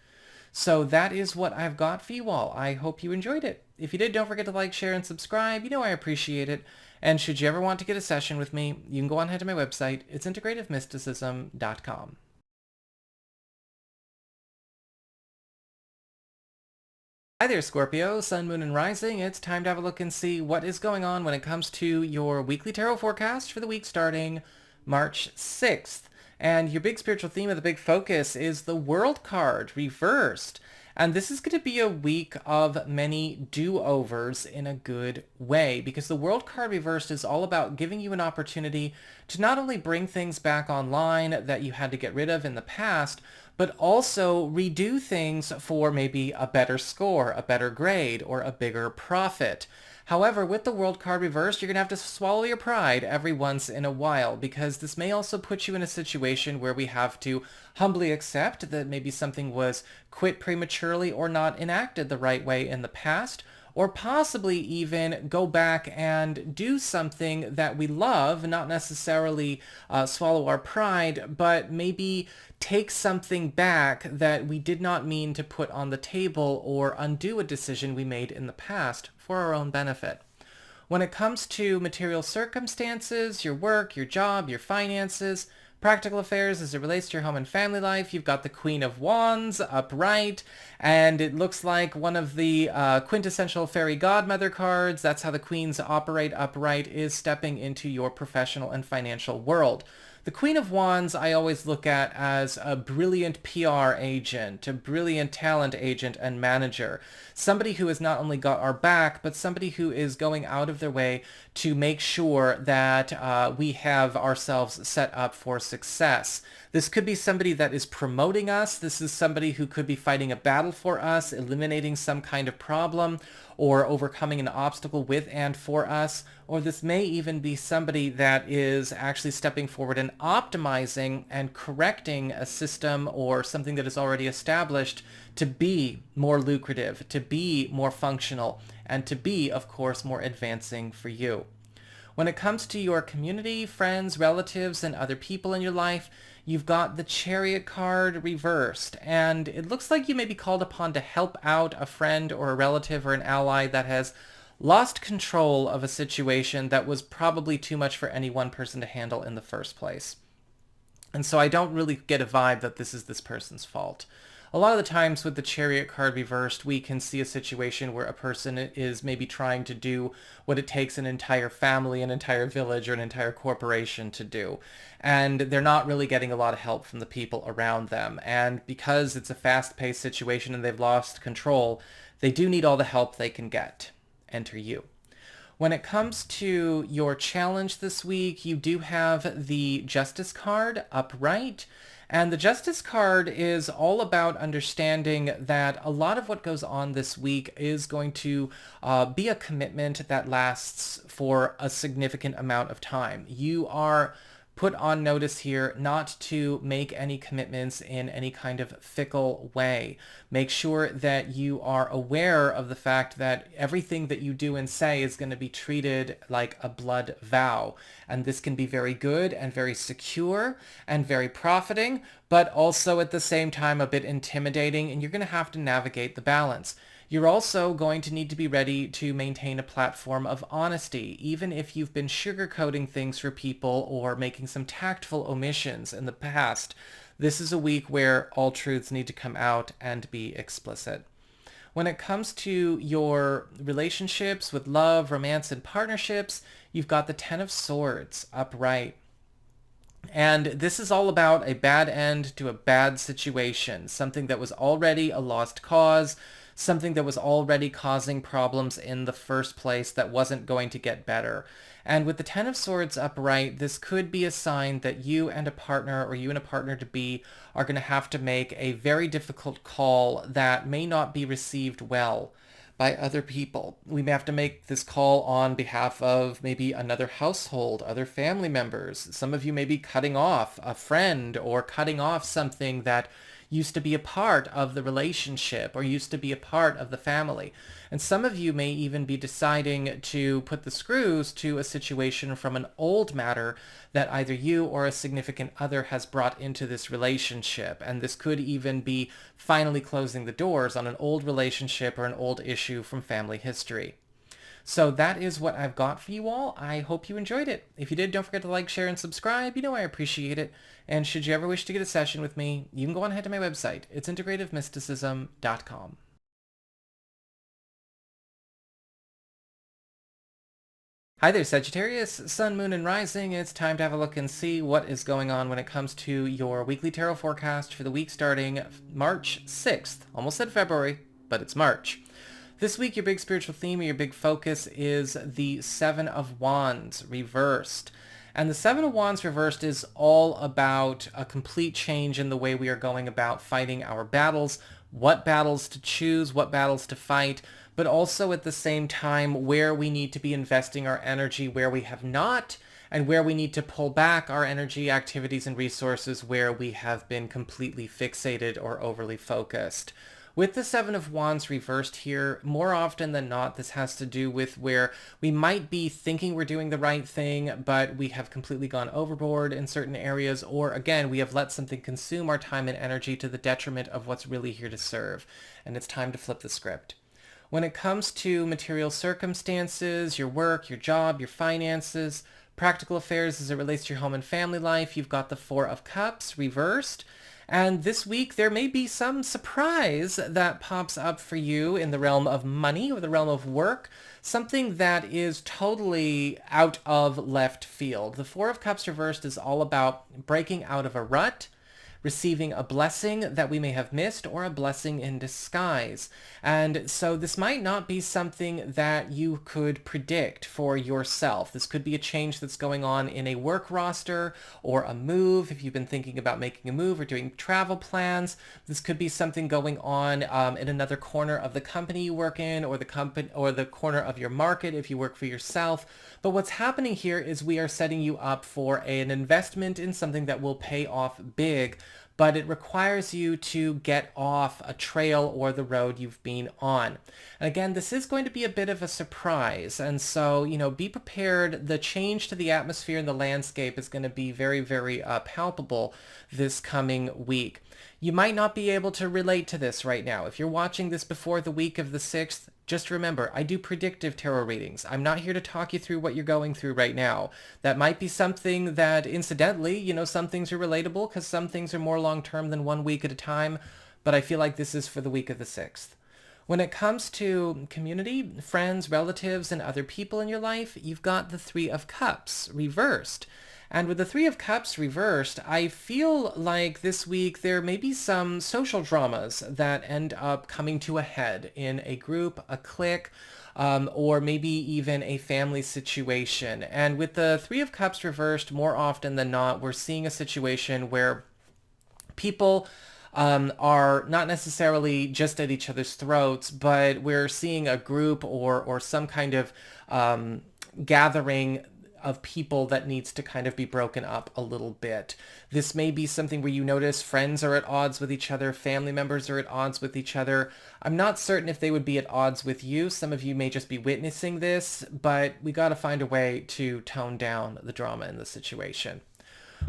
So that is what I've got for you all. I hope you enjoyed it. If you did, don't forget to like, share, and subscribe. You know I appreciate it. And should you ever want to get a session with me, you can go on ahead to my website. It's integrativemysticism.com. Hi there, Scorpio, Sun, Moon, and Rising. It's time to have a look and see what is going on when it comes to your weekly tarot forecast for the week starting March 6th. And your big spiritual theme of the big focus is the World card reversed. And this is going to be a week of many do-overs in a good way, because the World card reversed is all about giving you an opportunity to not only bring things back online that you had to get rid of in the past, but also redo things for maybe a better score, a better grade, or a bigger profit. However, with the World card reversed, you're going to have to swallow your pride every once in a while, because this may also put you in a situation where we have to humbly accept that maybe something was quit prematurely or not enacted the right way in the past, or possibly even go back and do something that we love, not necessarily swallow our pride, but maybe take something back that we did not mean to put on the table, or undo a decision we made in the past for our own benefit. When it comes to material circumstances, your work, your job, your finances, practical affairs as it relates to your home and family life, you've got the Queen of Wands upright, and it looks like one of the quintessential fairy godmother cards. That's how the queens operate upright, is stepping into your professional and financial world. The Queen of Wands I always look at as a brilliant PR agent, a brilliant talent agent and manager. Somebody who has not only got our back, but somebody who is going out of their way to make sure that we have ourselves set up for success. This could be somebody that is promoting us. This is somebody who could be fighting a battle for us, eliminating some kind of problem, or overcoming an obstacle with and for us. Or this may even be somebody that is actually stepping forward and optimizing and correcting a system or something that is already established to be more lucrative, to be more functional, and to be, of course, more advancing for you. When it comes to your community, friends, relatives, and other people in your life, you've got the Chariot card reversed, and it looks like you may be called upon to help out a friend or a relative or an ally that has lost control of a situation that was probably too much for any one person to handle in the first place. And so I don't really get a vibe that this is this person's fault. A lot of the times with the Chariot card reversed, we can see a situation where a person is maybe trying to do what it takes an entire family, an entire village, or an entire corporation to do. And they're not really getting a lot of help from the people around them. And because it's a fast-paced situation and they've lost control, they do need all the help they can get. Enter you. When it comes to your challenge this week, you do have the Justice card upright. And the Justice card is all about understanding that a lot of what goes on this week is going to be a commitment that lasts for a significant amount of time. You are put on notice here not to make any commitments in any kind of fickle way. Make sure that you are aware of the fact that everything that you do and say is going to be treated like a blood vow. And this can be very good and very secure and very profiting, but also at the same time a bit intimidating, and you're going to have to navigate the balance. You're also going to need to be ready to maintain a platform of honesty, even if you've been sugarcoating things for people or making some tactful omissions in the past. This is a week where all truths need to come out and be explicit. When it comes to your relationships with love, romance, and partnerships, you've got the Ten of Swords upright. And this is all about a bad end to a bad situation, something that was already a lost cause, something that was already causing problems in the first place that wasn't going to get better. And with the Ten of Swords upright, this could be a sign that you and a partner or you and a partner-to-be are going to have to make a very difficult call that may not be received well by other people. We may have to make this call on behalf of maybe another household, other family members. Some of you may be cutting off a friend or cutting off something that used to be a part of the relationship or used to be a part of the family. And some of you may even be deciding to put the screws to a situation from an old matter that either you or a significant other has brought into this relationship. And this could even be finally closing the doors on an old relationship or an old issue from family history. So that is what I've got for you all. I hope you enjoyed it. If you did, don't forget to like, share, and subscribe. You know I appreciate it. And should you ever wish to get a session with me, you can go on ahead to my website. It's integrativemysticism.com. Hi there, Sagittarius, Sun, Moon, and Rising. It's time to have a look and see what is going on when it comes to your weekly tarot forecast for the week starting March 6th. Almost said February, but it's March. This week, your big spiritual theme or your big focus is the Seven of Wands reversed. And the Seven of Wands reversed is all about a complete change in the way we are going about fighting our battles, what battles to choose, what battles to fight, but also at the same time where we need to be investing our energy, where we have not, and where we need to pull back our energy, activities, and resources where we have been completely fixated or overly focused. With the Seven of Wands reversed here, more often than not, this has to do with where we might be thinking we're doing the right thing, but we have completely gone overboard in certain areas, or again, we have let something consume our time and energy to the detriment of what's really here to serve. And it's time to flip the script. When it comes to material circumstances, your work, your job, your finances, practical affairs as it relates to your home and family life, you've got the Four of Cups reversed. And this week, there may be some surprise that pops up for you in the realm of money or the realm of work, something that is totally out of left field. The Four of Cups reversed is all about breaking out of a rut, receiving a blessing that we may have missed or a blessing in disguise. And so this might not be something that you could predict for yourself. This could be a change that's going on in a work roster or a move. If you've been thinking about making a move or doing travel plans, this could be something going on in another corner of the company you work in, or the corner of your market if you work for yourself. But what's happening here is we are setting you up for an investment in something that will pay off big, but it requires you to get off a trail or the road you've been on. And again, this is going to be a bit of a surprise. And so, be prepared. The change to the atmosphere and the landscape is going to be very, very palpable this coming week. You might not be able to relate to this right now. If you're watching this before the week of the 6th, just remember, I do predictive tarot readings. I'm not here to talk you through what you're going through right now. That might be something that, incidentally, some things are relatable because some things are more long-term than 1 week at a time, but I feel like this is for the week of the 6th. When it comes to community, friends, relatives, and other people in your life, you've got the Three of Cups reversed. And with the Three of Cups reversed, I feel like this week there may be some social dramas that end up coming to a head in a group, a clique, or maybe even a family situation. And with the Three of Cups reversed, more often than not, we're seeing a situation where people are not necessarily just at each other's throats, but we're seeing a group or some kind of gathering of people that needs to kind of be broken up a little bit. This may be something where you notice friends are at odds with each other, family members are at odds with each other. I'm not certain if they would be at odds with you. Some of you may just be witnessing this, but we got to find a way to tone down the drama in the situation.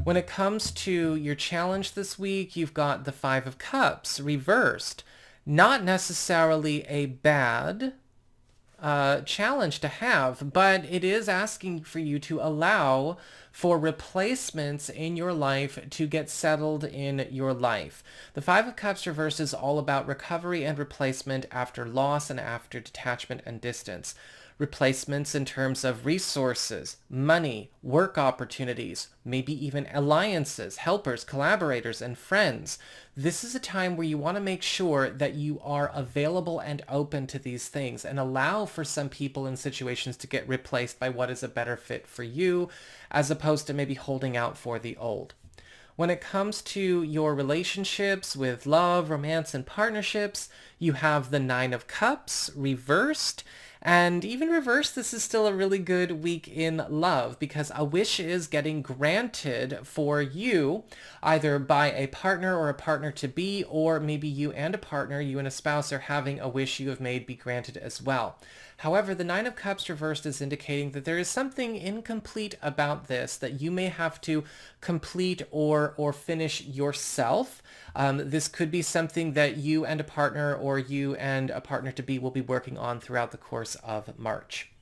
When it comes to your challenge this week, you've got the Five of Cups reversed. Not necessarily a bad challenge to have, but it is asking for you to allow for replacements in your life to get settled in your life. The Five of Cups reversed is all about recovery and replacement after loss and after detachment and distance. Replacements in terms of resources, money, work opportunities, maybe even alliances, helpers, collaborators, and friends. This is a time where you want to make sure that you are available and open to these things and allow for some people and situations to get replaced by what is a better fit for you, as opposed to maybe holding out for the old. When it comes to your relationships with love, romance, and partnerships, you have the Nine of Cups reversed. And even reversed, this is still a really good week in love because a wish is getting granted for you either by a partner or a partner-to-be, or maybe you and a partner, you and a spouse, are having a wish you have made be granted as well. However, the Nine of Cups reversed is indicating that there is something incomplete about this that you may have to complete or finish yourself. This could be something that you and a partner or you and a partner-to-be will be working on throughout the course of March.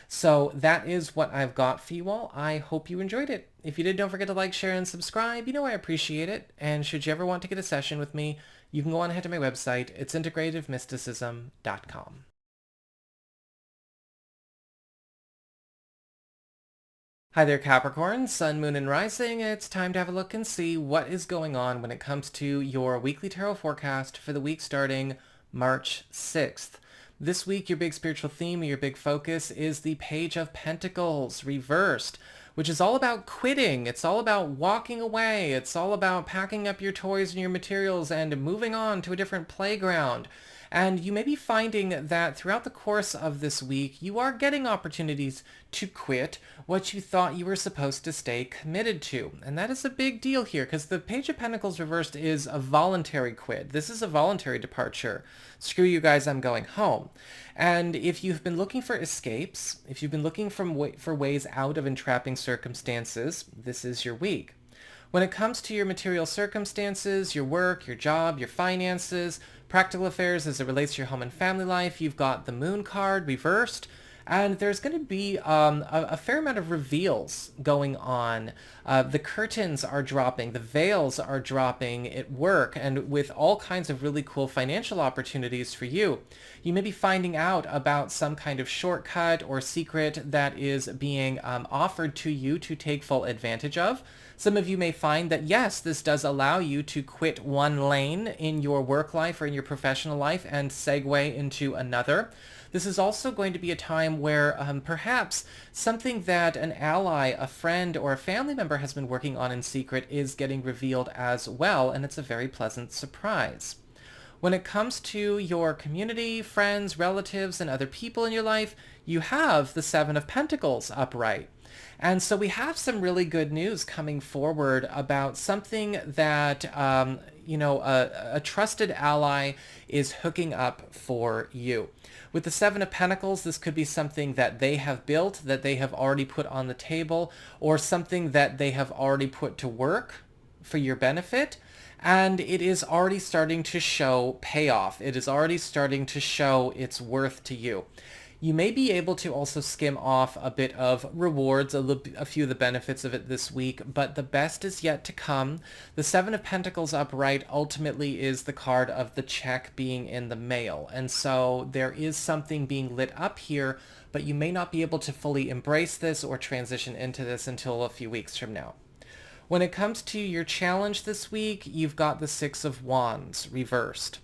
So that is what I've got for you all. I hope you enjoyed it. If you did, don't forget to like, share, and subscribe. I appreciate it. And should you ever want to get a session with me, you can go on ahead to my website. It's integrativemysticism.com. Hi there, Capricorn, Sun, Moon, and Rising. It's time to have a look and see what is going on when it comes to your weekly tarot forecast for the week starting March 6th. This week, your big spiritual theme, your big focus is the Page of Pentacles reversed, which is all about quitting. It's all about walking away. It's all about packing up your toys and your materials and moving on to a different playground. And you may be finding that throughout the course of this week, you are getting opportunities to quit what you thought you were supposed to stay committed to. And that is a big deal here because the Page of Pentacles reversed is a voluntary quit. This is a voluntary departure. Screw you guys, I'm going home. And if you've been looking for escapes, if you've been looking for ways out of entrapping circumstances, this is your week. When it comes to your material circumstances, your work, your job, your finances, practical affairs as it relates to your home and family life, you've got the Moon card reversed. And there's going to be a fair amount of reveals going on. The curtains are dropping, the veils are dropping at work, and with all kinds of really cool financial opportunities for you. You may be finding out about some kind of shortcut or secret that is being offered to you to take full advantage of. Some of you may find that, yes, this does allow you to quit one lane in your work life or in your professional life and segue into another. This is also going to be a time where perhaps something that an ally, a friend, or a family member has been working on in secret is getting revealed as well, and it's a very pleasant surprise. When it comes to your community, friends, relatives, and other people in your life, you have the Seven of Pentacles upright. And so we have some really good news coming forward about something that, a trusted ally is hooking up for you. With the Seven of Pentacles, this could be something that they have built, that they have already put on the table, or something that they have already put to work for your benefit. And it is already starting to show payoff. It is already starting to show its worth to you. You may be able to also skim off a bit of rewards, a few of the benefits of it this week, but the best is yet to come. The Seven of Pentacles upright ultimately is the card of the check being in the mail. And so there is something being lit up here, but you may not be able to fully embrace this or transition into this until a few weeks from now. When it comes to your challenge this week, you've got the Six of Wands reversed.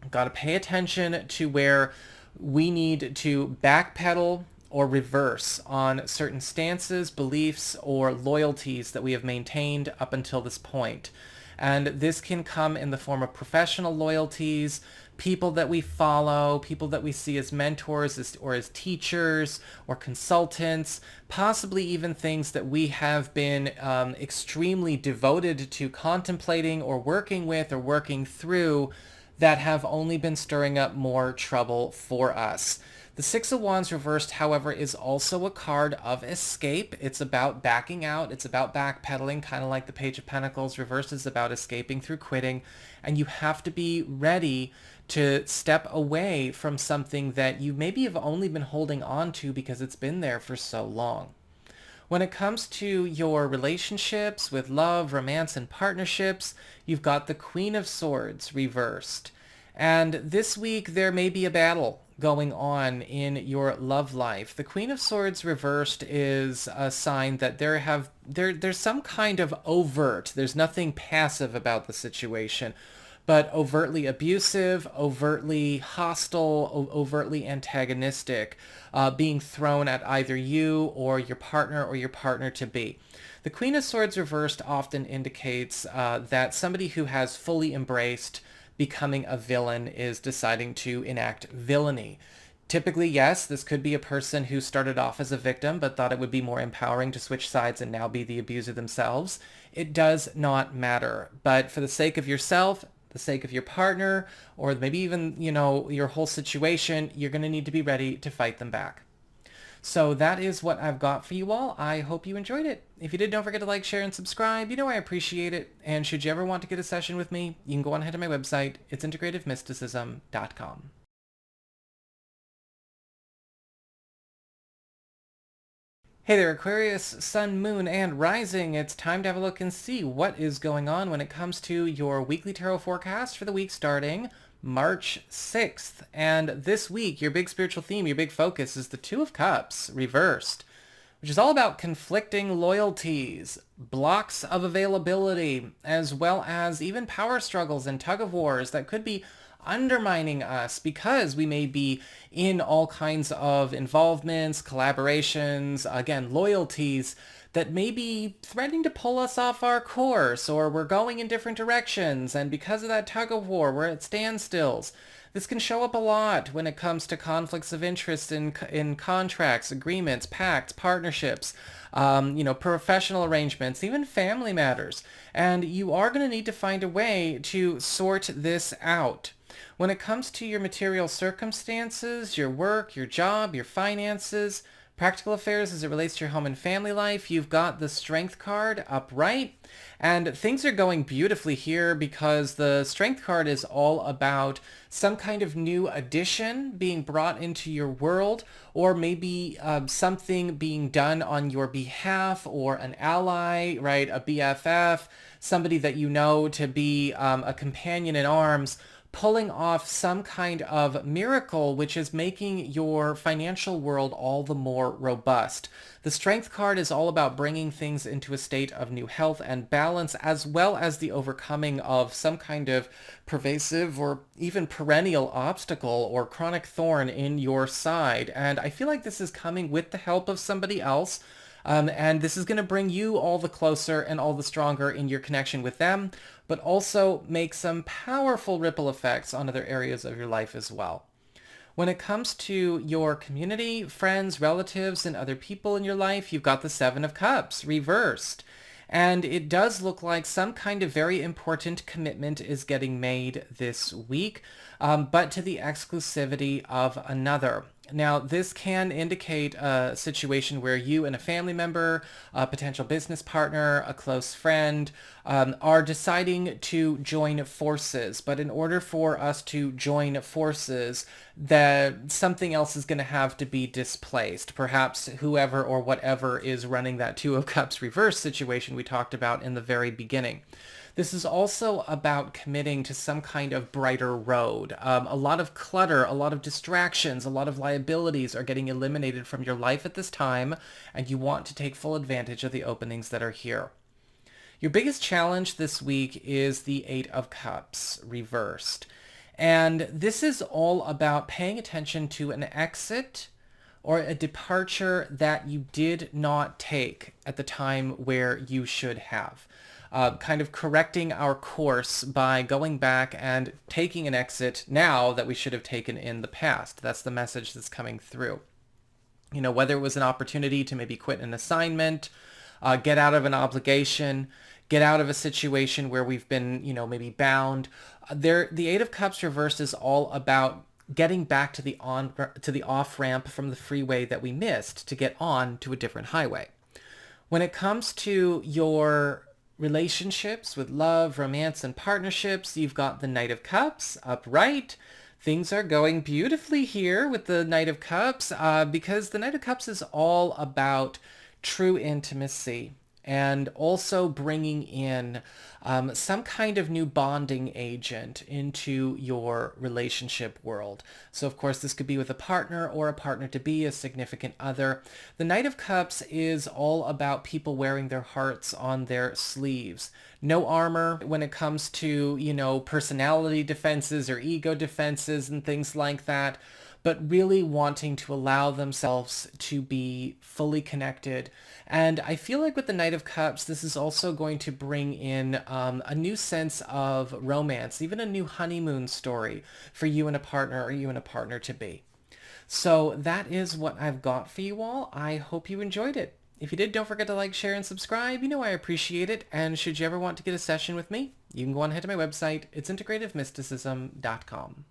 Got to pay attention to where we need to backpedal or reverse on certain stances, beliefs, or loyalties that we have maintained up until this point. And this can come in the form of professional loyalties, people that we follow, people that we see as mentors or as teachers or consultants, possibly even things that we have been extremely devoted to contemplating or working with or working through that have only been stirring up more trouble for us. The Six of Wands reversed, however, is also a card of escape. It's about backing out. It's about backpedaling, kind of like the Page of Pentacles. Reversed is about escaping through quitting. And you have to be ready to step away from something that you maybe have only been holding on to because it's been there for so long. When it comes to your relationships with love, romance, and partnerships, you've got the Queen of Swords reversed. And this week there may be a battle going on in your love life. The Queen of Swords reversed is a sign that there's some kind of overt, there's nothing passive about the situation, but overtly abusive, overtly hostile, overtly antagonistic, being thrown at either you or your partner-to-be. The Queen of Swords reversed often indicates that somebody who has fully embraced becoming a villain is deciding to enact villainy. Typically, yes, this could be a person who started off as a victim but thought it would be more empowering to switch sides and now be the abuser themselves. It does not matter. But for the sake of yourself, the sake of your partner, or maybe even, your whole situation, you're going to need to be ready to fight them back. So that is what I've got for you all. I hope you enjoyed it. If you did, don't forget to like, share, and subscribe. I appreciate it. And should you ever want to get a session with me, you can go on ahead to my website. It's integrativemysticism.com. Hey there, Aquarius, Sun, Moon, and Rising. It's time to have a look and see what is going on when it comes to your weekly tarot forecast for the week starting March 6th. And this week, your big spiritual theme, your big focus is the Two of Cups reversed, which is all about conflicting loyalties, blocks of availability, as well as even power struggles and tug-of-wars that could be undermining us because we may be in all kinds of involvements, collaborations, again, loyalties that may be threatening to pull us off our course, or we're going in different directions, and because of that tug-of-war, we're at standstills. This can show up a lot when it comes to conflicts of interest in contracts, agreements, pacts, partnerships, professional arrangements, even family matters. And you are going to need to find a way to sort this out. When it comes to your material circumstances, your work, your job, your finances, Practical affairs as it relates to your home and family life, you've got the Strength card upright. And things are going beautifully here because the Strength card is all about some kind of new addition being brought into your world, or maybe something being done on your behalf, or an ally, right? A BFF, somebody that you know to be a companion in arms, pulling off some kind of miracle, which is making your financial world all the more robust. The Strength card is all about bringing things into a state of new health and balance, as well as the overcoming of some kind of pervasive or even perennial obstacle or chronic thorn in your side. And I feel like this is coming with the help of somebody else. And this is going to bring you all the closer and all the stronger in your connection with them, but also make some powerful ripple effects on other areas of your life as well. When it comes to your community, friends, relatives, and other people in your life, you've got the Seven of Cups reversed. And it does look like some kind of very important commitment is getting made this week, but to the exclusivity of another. Now, this can indicate a situation where you and a family member, a potential business partner, a close friend, are deciding to join forces. But in order for us to join forces, something else is going to have to be displaced. Perhaps whoever or whatever is running that Two of Cups reverse situation we talked about in the very beginning. This is also about committing to some kind of brighter road. A lot of clutter, a lot of distractions, a lot of liabilities are getting eliminated from your life at this time, and you want to take full advantage of the openings that are here. Your biggest challenge this week is the Eight of Cups reversed. And this is all about paying attention to an exit or a departure that you did not take at the time where you should have. Kind of correcting our course by going back and taking an exit now that we should have taken in the past. That's the message that's coming through. You know, whether it was an opportunity to maybe quit an assignment, get out of an obligation, get out of a situation where we've been, you know, maybe bound. The Eight of Cups reversed is all about getting back to the off ramp from the freeway that we missed to get on to a different highway. When it comes to your relationships with love, romance, and partnerships, you've got the Knight of Cups upright. Things are going beautifully here with the Knight of Cups because the Knight of Cups is all about true intimacy and also bringing in some kind of new bonding agent into your relationship world. So of course this could be with a partner or a partner-to-be, a significant other. The Knight of Cups is all about people wearing their hearts on their sleeves. No armor when it comes to, you know, personality defenses or ego defenses and things like that, but really wanting to allow themselves to be fully connected. And I feel like with the Knight of Cups, this is also going to bring in a new sense of romance, even a new honeymoon story for you and a partner or you and a partner-to-be. So that is what I've got for you all. I hope you enjoyed it. If you did, don't forget to like, share, and subscribe. You know I appreciate it. And should you ever want to get a session with me, you can go on ahead to my website. It's integrativemysticism.com.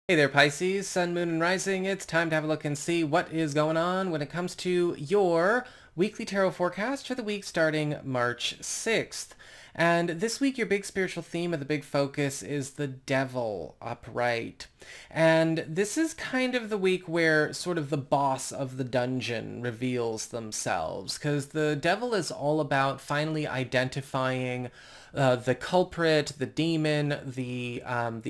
Hey there, Pisces, Sun, Moon, and Rising. It's time to have a look and see what is going on when it comes to your weekly tarot forecast for the week starting March 6th. And this week, your big spiritual theme of the big focus is the Devil upright. And this is kind of the week where sort of the boss of the dungeon reveals themselves, because the Devil is all about finally identifying the culprit, the demon, the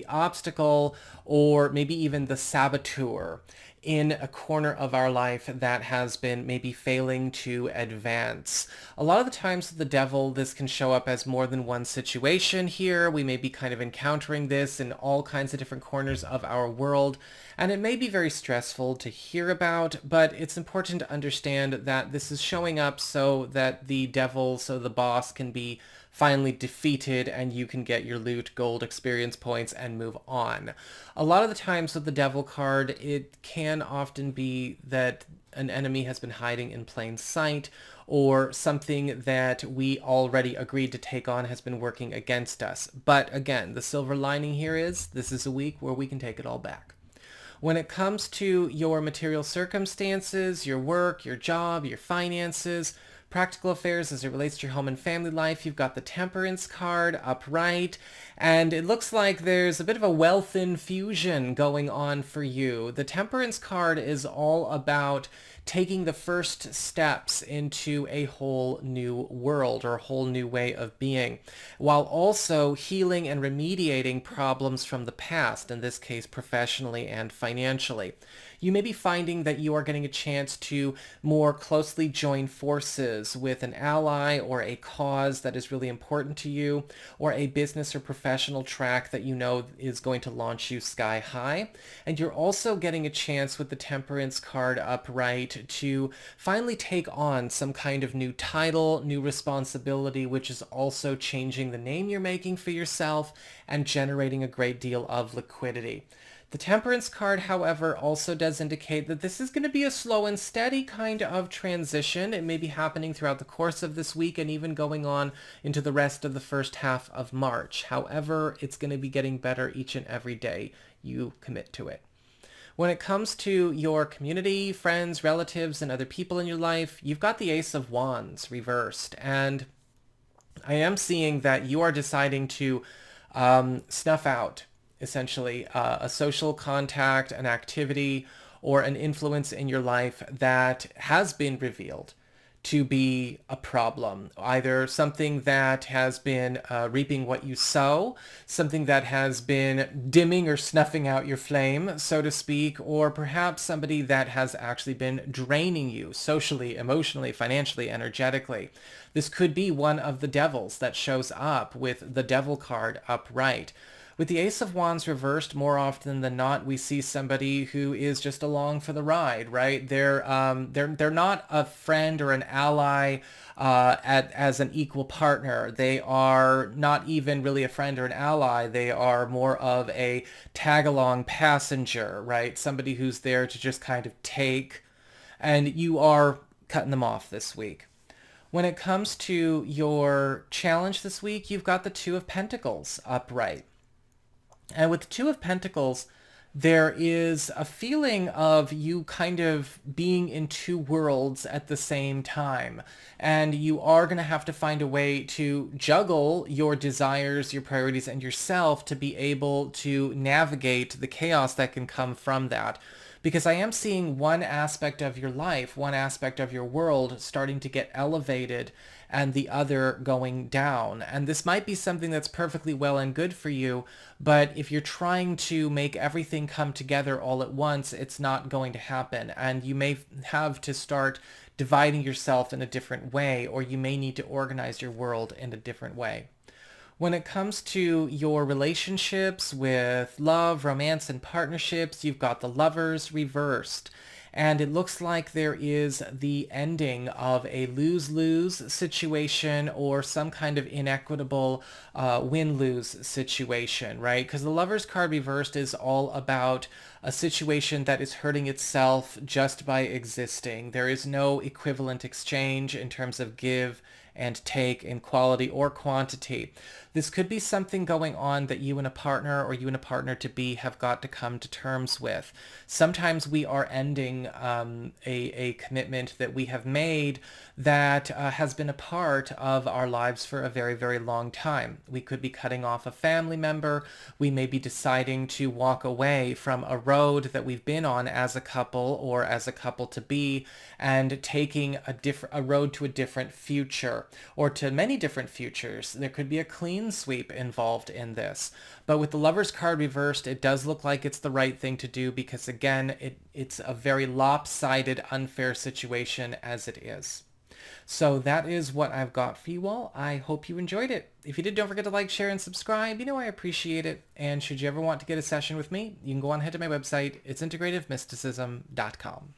obstacle, or maybe even the saboteur in a corner of our life that has been maybe failing to advance. A lot of the times with the Devil, this can show up as more than one situation here. We may be kind of encountering this in all kinds of different corners of our world, and it may be very stressful to hear about, but it's important to understand that this is showing up so that the Devil, so the boss, can be finally defeated and you can get your loot, gold, experience points, and move on. A lot of the times with the Devil card, it can often be that an enemy has been hiding in plain sight, or something that we already agreed to take on has been working against us. But again, the silver lining here is this is a week where we can take it all back. When it comes to your material circumstances, your work, your job, your finances, practical affairs as it relates to your home and family life, you've got the Temperance card upright, and it looks like there's a bit of a wealth infusion going on for you. The Temperance card is all about taking the first steps into a whole new world or a whole new way of being, while also healing and remediating problems from the past, in this case professionally and financially. You may be finding that you are getting a chance to more closely join forces with an ally or a cause that is really important to you, or a business or professional track that you know is going to launch you sky high. And you're also getting a chance with the Temperance card upright to finally take on some kind of new title, new responsibility, which is also changing the name you're making for yourself and generating a great deal of liquidity. The Temperance card, however, also does indicate that this is going to be a slow and steady kind of transition. It may be happening throughout the course of this week and even going on into the rest of the first half of March. However, it's going to be getting better each and every day you commit to it. When it comes to your community, friends, relatives, and other people in your life, you've got the Ace of Wands reversed. And I am seeing that you are deciding to snuff out essentially a social contact, an activity, or an influence in your life that has been revealed to be a problem. Either something that has been reaping what you sow, something that has been dimming or snuffing out your flame, so to speak, or perhaps somebody that has actually been draining you socially, emotionally, financially, energetically. This could be one of the devils that shows up with the Devil card upright. With the Ace of Wands reversed, more often than not, we see somebody who is just along for the ride, right? They're not a friend or an ally as an equal partner. They are not even really a friend or an ally. They are more of a tag-along passenger, right? Somebody who's there to just kind of take, and you are cutting them off this week. When it comes to your challenge this week, you've got the Two of Pentacles upright. And with the Two of Pentacles, there is a feeling of you kind of being in two worlds at the same time. And you are going to have to find a way to juggle your desires, your priorities, and yourself to be able to navigate the chaos that can come from that. Because I am seeing one aspect of your life, one aspect of your world starting to get elevated and the other going down. And this might be something that's perfectly well and good for you, but if you're trying to make everything come together all at once, it's not going to happen. And you may have to start dividing yourself in a different way, or you may need to organize your world in a different way. When it comes to your relationships with love, romance, and partnerships, you've got the Lovers reversed. And it looks like there is the ending of a lose-lose situation or some kind of inequitable win-lose situation, right? Because the Lovers card reversed is all about a situation that is hurting itself just by existing. There is no equivalent exchange in terms of give and take in quality or quantity. This could be something going on that you and a partner or you and a partner-to-be have got to come to terms with. Sometimes we are ending a commitment that we have made that has been a part of our lives for a very, very long time. We could be cutting off a family member. We may be deciding to walk away from a road that we've been on as a couple or as a couple-to-be and taking a road to a different future or to many different futures. There could be a clean sweep involved in this. But with the Lovers card reversed, it does look like it's the right thing to do because, again, it's a very lopsided, unfair situation as it is. So that is what I've got for you all. I hope you enjoyed it. If you did, don't forget to like, share, and subscribe. You know I appreciate it. And should you ever want to get a session with me, you can go on ahead to my website. It's integrativemysticism.com.